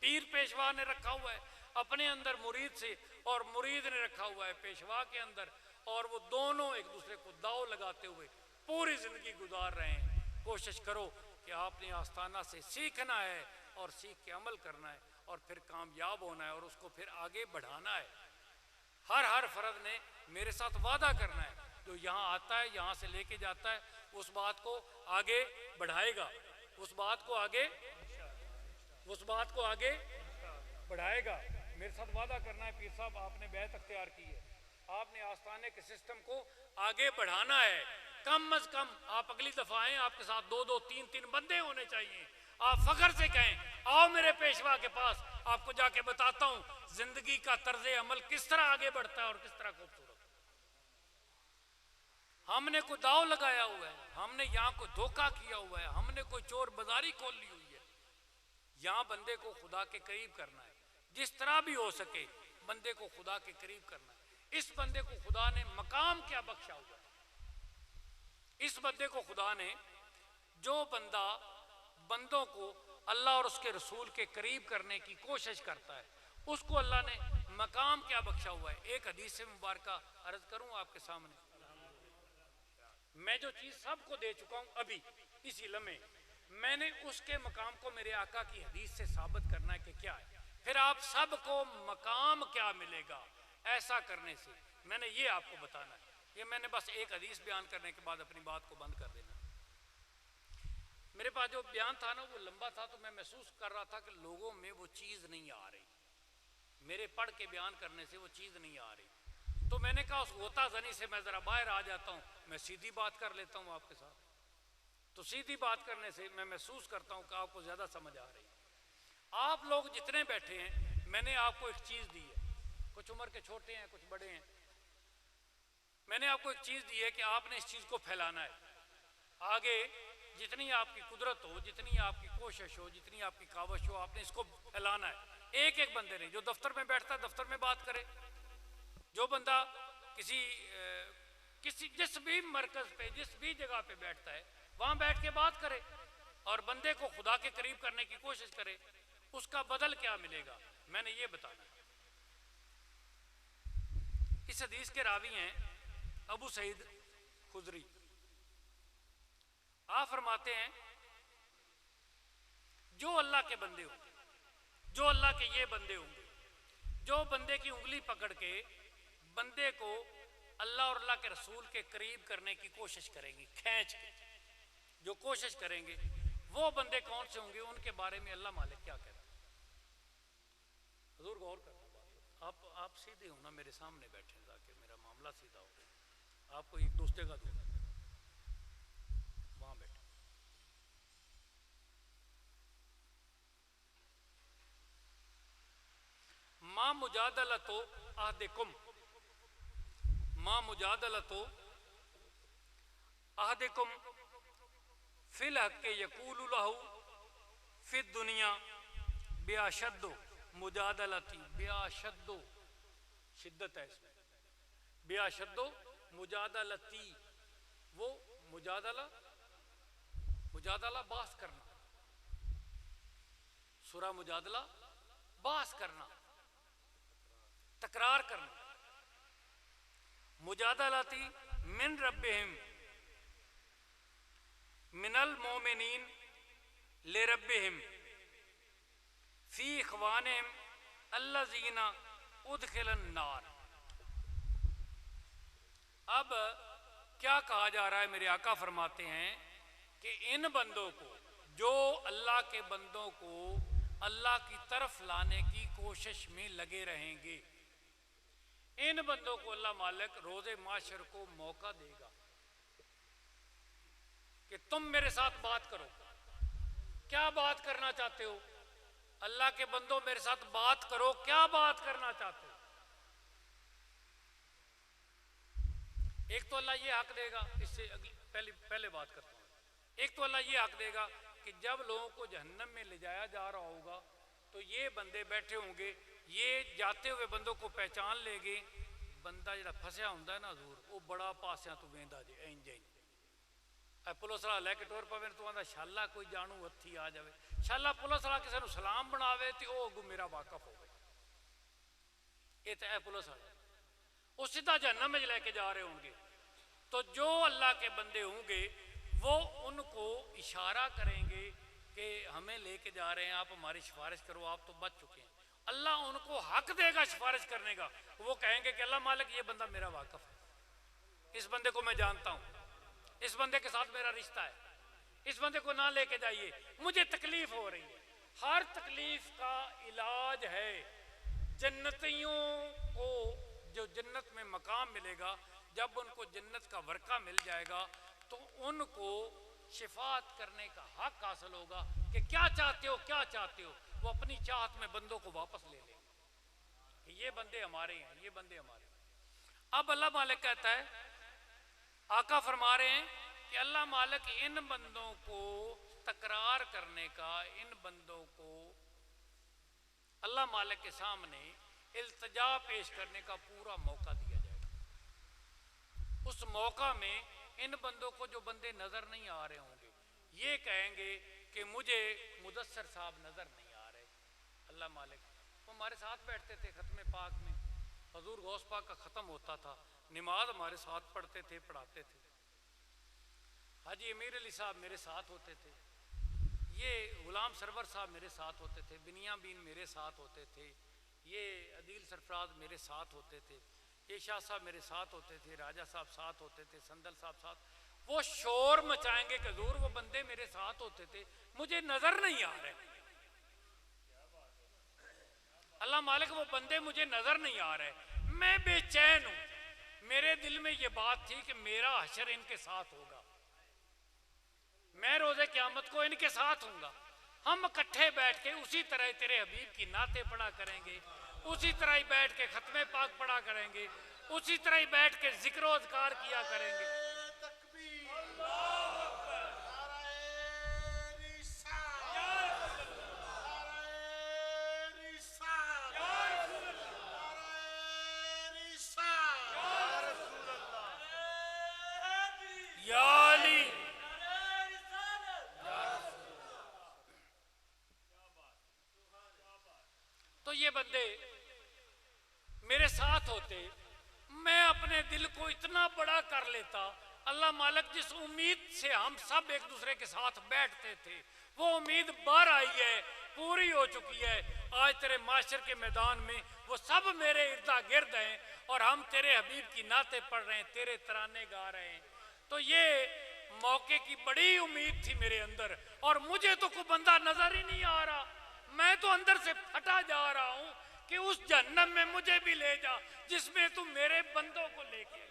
پیر پیشوا نے رکھا ہوا ہے اپنے اندر مرید سے، اور مرید نے رکھا ہوا ہے پیشوا کے اندر، اور وہ دونوں ایک دوسرے کو داؤ لگاتے ہوئے پوری زندگی گزار رہے ہیں۔ کوشش کرو کہ آپ نے آستانہ سے سیکھنا ہے اور سیکھ کے عمل کرنا ہے اور پھر کامیاب ہونا ہے اور اس کو پھر آگے بڑھانا ہے۔ ہر فرد نے میرے ساتھ وعدہ کرنا ہے، جو یہاں آتا ہے یہاں سے لے کے جاتا ہے اس بات کو آگے بڑھائے گا، اس بات کو آگے بڑھائے گا۔ میرے ساتھ وعدہ کرنا ہے پیر صاحب، آپ نے بیعت اختیار کی ہے، آپ نے آستانے کے سسٹم کو آگے بڑھانا ہے۔ کم از کم آپ اگلی دفعہ آئیں، آپ کے ساتھ 2 3 بندے ہونے چاہیے۔ آپ فخر سے کہیں آؤ میرے پیشوا کے پاس، آپ کو جا کے بتاتا ہوں زندگی کا طرز عمل کس طرح آگے بڑھتا ہے اور کس طرح خوبصورت۔ ہم نے کوئی داؤ لگایا ہوا ہے، ہم نے یہاں کوئی دھوکہ کیا ہوا ہے، ہم نے کوئی چور بازاری کھول لی ہوئی ہے۔ یہاں بندے کو خدا کے قریب کرنا ہے، جس طرح بھی ہو سکے بندے کو خدا کے قریب کرنا ہے۔ اس بندے کو خدا نے مقام کیا بخشا ہوا ہے؟ اس بندے کو خدا نے، جو بندہ بندوں کو اللہ اور اس کے رسول کے قریب کرنے کی کوشش کرتا ہے، اس کو اللہ نے مقام کیا بخشا ہوا ہے۔ ایک حدیث مبارکہ عرض کروں آپ کے سامنے، میں جو چیز سب کو دے چکا ہوں ابھی اسی لمحے، میں نے اس کے مقام کو میرے آقا کی حدیث سے ثابت کرنا ہے کہ کیا ہے، پھر آپ سب کو مقام کیا ملے گا ایسا کرنے سے۔ میں نے یہ آپ کو بتانا ہے، یہ میں نے بس ایک حدیث بیان کرنے کے بعد اپنی بات کو بند کر دینا۔ میرے پاس جو بیان تھا نا وہ لمبا تھا، تو میں محسوس کر رہا تھا کہ لوگوں میں وہ چیز نہیں آ رہی، میرے پڑھ کے بیان کرنے سے وہ چیز نہیں آ رہی۔ تو میں نے کہا اس غوطہ زنی سے میں ذرا باہر آ جاتا ہوں، میں سیدھی بات کر لیتا ہوں آپ کے ساتھ۔ تو سیدھی بات کرنے سے میں محسوس کرتا ہوں کہ آپ کو زیادہ سمجھ آ رہی ہے۔ آپ لوگ جتنے بیٹھے ہیں، میں نے آپ کو ایک چیز دی ہے، کچھ عمر کے چھوٹے ہیں کچھ بڑے ہیں، میں نے آپ کو ایک چیز دی ہے کہ آپ نے اس چیز کو پھیلانا ہے۔ آگے جتنی آپ کی قدرت ہو، جتنی آپ کی کوشش ہو، جتنی آپ کی کاوش ہو، آپ نے اس کو پھیلانا ہے۔ ایک ایک بندے نے، جو دفتر میں بیٹھتا ہے دفتر میں بات کرے، جو بندہ کسی جس بھی مرکز پہ جس بھی جگہ پہ بیٹھتا ہے وہاں بیٹھ کے بات کرے، اور بندے کو خدا کے قریب کرنے کی کوشش کرے، اس کا بدل کیا ملے گا؟ میں نے یہ بتانا ہے۔ اس حدیث کے راوی ہیں ابو سعید خدری۔ آپ فرماتے ہیں جو اللہ کے بندے ہوں گے، جو اللہ کے یہ بندے ہوں گے جو بندے کی انگلی پکڑ کے بندے کو اللہ اور اللہ کے رسول کے قریب کرنے کی کوشش کریں گے، کھینچ کے جو کوشش کریں گے، وہ بندے کون سے ہوں گے؟ ان کے بارے میں اللہ مالک کیا کہتا ہے؟ حضور غور کرنا بات، آپ سیدھے ہونا، میرے سامنے بیٹھیں تاکہ میرا معاملہ سیدھا ہو۔ آپ کو ایک دوسرے کا دوں، وہاں بیٹھے۔ ما مجادلۃ احدکم، ما مجادلۃ احدکم فی الحق یقول لہ فی الدنیا بیاشد مجادلتی، بیاشد شدت ہے اس میں، بیاشد مجادلتی، وہ مجادلہ بحث کرنا، سورہ مجادلہ بحث کرنا، تکرار کرنا، مجادلتی من ربہم من المومنین لربہم فی اخوانہم الذین ادخل النار۔ اب کیا کہا جا رہا ہے؟ میرے آقا فرماتے ہیں کہ ان بندوں کو، جو اللہ کے بندوں کو اللہ کی طرف لانے کی کوشش میں لگے رہیں گے، ان بندوں کو اللہ مالک روز معاشر کو موقع دے گا کہ تم میرے ساتھ بات کرو۔ کیا بات کرنا چاہتے ہو؟ اللہ کے بندوں میرے ساتھ بات کرو، کیا بات کرنا چاہتے ہو؟ ایک تو اللہ یہ حق دے گا، اس سے پہلے بات کرتا ہوں۔ ایک تو اللہ یہ حق دے گا کہ جب لوگوں کو جہنم میں لے جایا جا رہا ہوگا تو یہ بندے بیٹھے ہوں گے، یہ جاتے ہوئے بندوں کو پہچان لے گے۔ بندہ جڑا پھسیا ہوندا ہے نا حضور، وہ بڑا پاسیاں تو ویندا جے اینج اینج اے پولیس والا لے کے ٹور پوے تو آندا شالا کوئی جانو ہتھی آ جاوے، شالا پولیس والا کسے نو سلام بناوے تے او اگوں میرا واقف ہوگا، یہ تو اے پولیس والا وہ سیدھا جہنم میں لے کے جا رہے ہوں گے۔ تو جو اللہ کے بندے ہوں گے وہ ان کو اشارہ کریں گے کہ ہمیں لے کے جا رہے ہیں، آپ ہماری سفارش کرو، آپ تو بچ چکے ہیں۔ اللہ ان کو حق دے گا سفارش کرنے کا، وہ کہیں گے کہ اللہ مالک یہ بندہ میرا واقف ہے، اس بندے کو میں جانتا ہوں، اس بندے کے ساتھ میرا رشتہ ہے، اس بندے کو نہ لے کے جائیے، مجھے تکلیف ہو رہی ہے۔ ہر تکلیف کا علاج ہے۔ جنتیوں کو جو جنت میں مقام ملے گا، جب ان کو جنت کا ورقہ مل جائے گا تو ان کو شفاعت کرنے کا حق حاصل ہوگا کہ کیا چاہتے ہو، کیا چاہتے ہو۔ وہ اپنی چاہت میں بندوں کو واپس لے لیں کہ یہ بندے ہمارے ہیں، یہ بندے ہمارے ہیں۔ اب اللہ مالک کہتا ہے، آقا فرما رہے ہیں کہ اللہ مالک ان بندوں کو تکرار کرنے کا، ان بندوں کو اللہ مالک کے سامنے التجا پیش کرنے کا پورا موقع دیا جائے گا۔ اس موقع میں ان بندوں کو جو بندے نظر نہیں آ رہے ہوں گے، یہ کہیں گے کہ مجھے مدثر صاحب نظر نہیں آ رہے۔ اللہ مالک وہ ہمارے ساتھ بیٹھتے تھے ختم پاک میں، حضور غوث پاک کا ختم ہوتا تھا، نماز ہمارے ساتھ پڑھتے تھے، پڑھاتے تھے، حاجی امیر علی صاحب میرے ساتھ ہوتے تھے، یہ غلام سرور صاحب میرے ساتھ ہوتے تھے، بنیامین میرے ساتھ ہوتے تھے، یہ عدیل سرفراز میرے ساتھ ہوتے تھے، یہ شاہ صاحب میرے ساتھ ہوتے تھے، راجہ صاحب ساتھ ہوتے تھے، سندل صاحب ساتھ۔ وہ شور مچائیں گے کہ حضور وہ بندے میرے ساتھ ہوتے تھے، مجھے نظر نہیں آ رہے۔ اللہ مالک وہ بندے مجھے نظر نہیں آ رہے، میں بے چین ہوں، میرے دل میں یہ بات تھی کہ میرا حشر ان کے ساتھ ہوگا، میں روز قیامت کو ان کے ساتھ ہوں گا، ہم اکٹھے بیٹھ کے اسی طرح تیرے حبیب کی نعتیں پڑھا کریں گے، اسی طرح ہی بیٹھ کے ختم پاک پڑھا کریں گے، اسی طرح ہی بیٹھ کے ذکر و اذکار کیا کریں گے۔ یا علی یہ بندے میرے ساتھ ہوتے میں اپنے دل کو اتنا بڑا کر لیتا. اللہ مالک جس امید سے ہم سب ایک دوسرے کے ساتھ بیٹھتے تھے وہ امید باہر آئی ہے, پوری ہو چکی ہے. آج تیرے معاشر کے میدان میں وہ سب میرے اردا گرد ہیں اور ہم تیرے حبیب کی نعتیں پڑھ رہے ہیں, تیرے ترانے گا رہے ہیں. تو یہ موقع کی بڑی امید تھی میرے اندر, اور مجھے تو کوئی بندہ نظر ہی نہیں آ رہا. میں تو اندر سے پھٹا جا رہا ہوں کہ اس جہنم میں مجھے بھی لے جا جس میں تو میرے بندوں کو لے کے.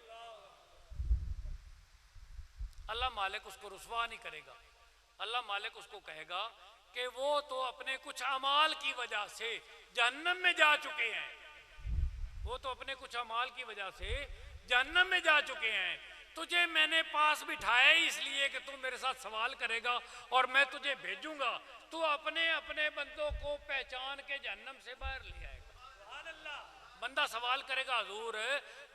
اللہ مالک اس کو رسوا نہیں کرے گا. اللہ مالک اس کو کہے گا کہ وہ تو اپنے کچھ اعمال کی وجہ سے جہنم میں جا چکے ہیں, وہ تو اپنے کچھ اعمال کی وجہ سے جہنم میں جا چکے ہیں. تجھے میں نے پاس بٹھایا اس لیے کہ تو میرے ساتھ سوال کرے گا اور میں تجھے بھیجوں گا, تو اپنے اپنے بندوں کو پہچان کے جہنم سے باہر لے آئے گا. بندہ سوال کرے گا حضور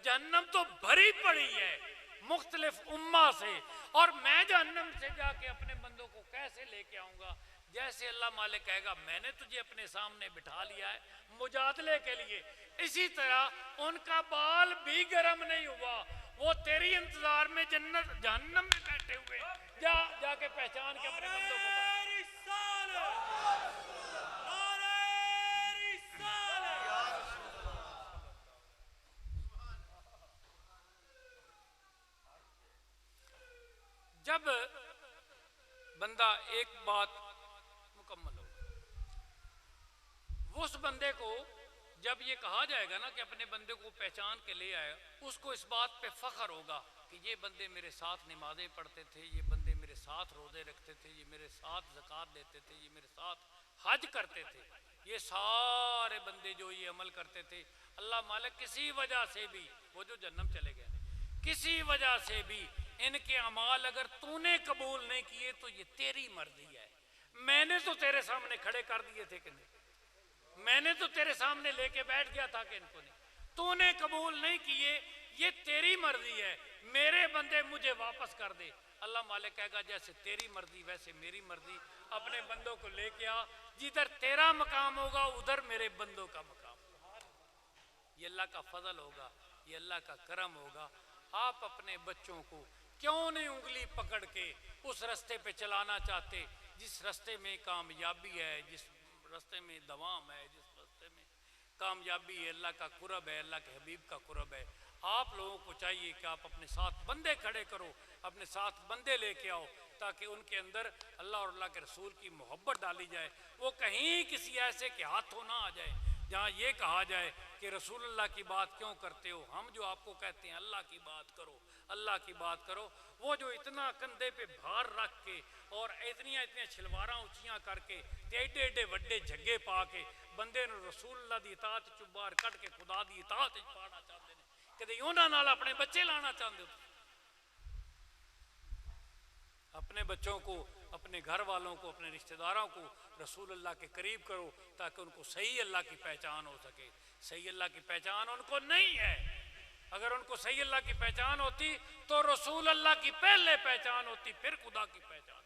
جہنم تو بھری پڑی ہے مختلف امہ سے, اور میں جہنم سے جا کے اپنے بندوں کو کیسے لے کے آؤں گا؟ جیسے اللہ مالک کہے گا میں نے تجھے اپنے سامنے بٹھا لیا ہے مجادلے کے لیے, اسی طرح ان کا بال بھی گرم نہیں ہوا, وہ تیری انتظار میں جنت جہنم میں بیٹھے ہوئے. جا کے پہچان کے اپنے بندوں کو جب بندہ ایک بات مکمل ہو, اس بندے کو جب یہ کہا جائے گا نا کہ اپنے بندے کو پہچان کے لے آئے, اس کو اس بات پہ فخر ہوگا کہ یہ بندے میرے ساتھ نمازیں پڑھتے تھے, یہ بندے میرے ساتھ روزے رکھتے تھے, یہ میرے ساتھ زکوٰۃ دیتے تھے, یہ میرے ساتھ حج کرتے تھے. یہ سارے بندے جو یہ عمل کرتے تھے اللہ مالک کسی وجہ سے بھی, وہ جو جہنم چلے گئے کسی وجہ سے بھی ان کے اعمال اگر تو نے قبول نہیں کیے تو یہ تیری مرضی ہے. میں نے تو تیرے سامنے کھڑے کر دیے تھے کہ نہیں, میں نے تو تیرے سامنے لے کے بیٹھ گیا تھا کہ ان کو نہیں, تو نے قبول نہیں کیے, یہ تیری مرضی ہے, میرے بندے مجھے واپس کر دے. اللہ مالک کہے گا جیسے تیری مرضی ویسے میری مرضی, اپنے بندوں کو لے کے آ, جدھر تیرا مقام ہوگا ادھر میرے بندوں کا مقام ہوگا. یہ اللہ کا فضل ہوگا, یہ اللہ کا کرم ہوگا. آپ اپنے بچوں کو کیوں نہیں انگلی پکڑ کے اس رستے پہ چلانا چاہتے جس رستے میں کامیابی ہے, جس رستے میں دوام ہے, جس رستے میں کامیابی ہے, اللہ کا قرب ہے, اللہ کے حبیب کا قرب ہے. آپ لوگوں کو چاہیے کہ آپ اپنے ساتھ بندے کھڑے کرو, اپنے ساتھ بندے لے کے آؤ تاکہ ان کے اندر اللہ اور اللہ کے رسول کی محبت ڈالی جائے. وہ کہیں کسی ایسے کے ہاتھوں نہ آ جائے جہاں یہ کہا جائے کہ رسول اللہ کی بات کیوں کرتے ہو, ہم جو آپ کو کہتے ہیں اللہ کی بات کرو, اللہ کی بات کرو. وہ جو اتنا کندھے پہ بھار رکھ کے اور اتنی چھلواراں اونچیاں کر کے ایڈے ایڈے وڈے جھگے پا کے بندے نے رسول اللہ دی اطاعت چبار کٹ کے خدا دی اطاعت پانا چاہتے ہیں, کدے انہاں نال اپنے بچے لانا چاہتے ہو. اپنے بچوں کو, اپنے گھر والوں کو, اپنے رشتہ داروں کو رسول اللہ کے قریب کرو تاکہ ان کو صحیح اللہ کی پہچان ہو سکے. صحیح اللہ کی پہچان ان کو نہیں ہے. اگر ان کو صحیح اللہ کی پہچان ہوتی تو رسول اللہ کی پہلے پہچان ہوتی, پھر خدا کی پہچان.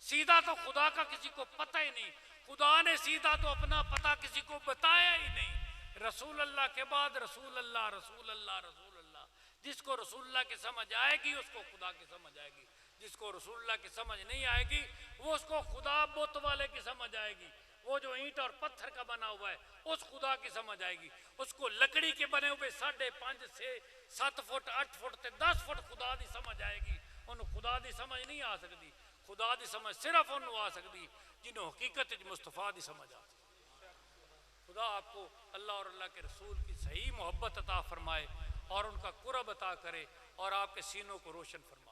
سیدھا تو خدا کا کسی کو پتہ ہی نہیں, خدا نے سیدھا تو اپنا پتہ کسی کو بتایا ہی نہیں. رسول اللہ کے بعد رسول اللہ رسول اللہ رسول اللہ. جس کو رسول اللہ کی سمجھ آئے گی اس کو خدا کی سمجھ آئے گی, جس کو رسول اللہ کی سمجھ نہیں آئے گی وہ اس کو خدا بت والے کی سمجھ آئے گی. وہ جو اینٹ اور پتھر کا بنا ہوا ہے اس خدا کی سمجھ آئے گی. اس کو لکڑی کے بنے ہوئے 5.5 سے 7 فٹ 8 فٹ تے 10 فٹ خدا دی سمجھ آئے گی. انہوں خدا دی سمجھ نہیں آ سکتی. خدا دی سمجھ صرف انہوں آ سکتی جنہوں حقیقت مصطفیٰ دی سمجھ آ سکتی. خدا آپ کو اللہ اور اللہ کے رسول کی صحیح محبت عطا فرمائے اور ان کا قرب عطا کرے اور آپ کے سینوں کو روشن فرمائے.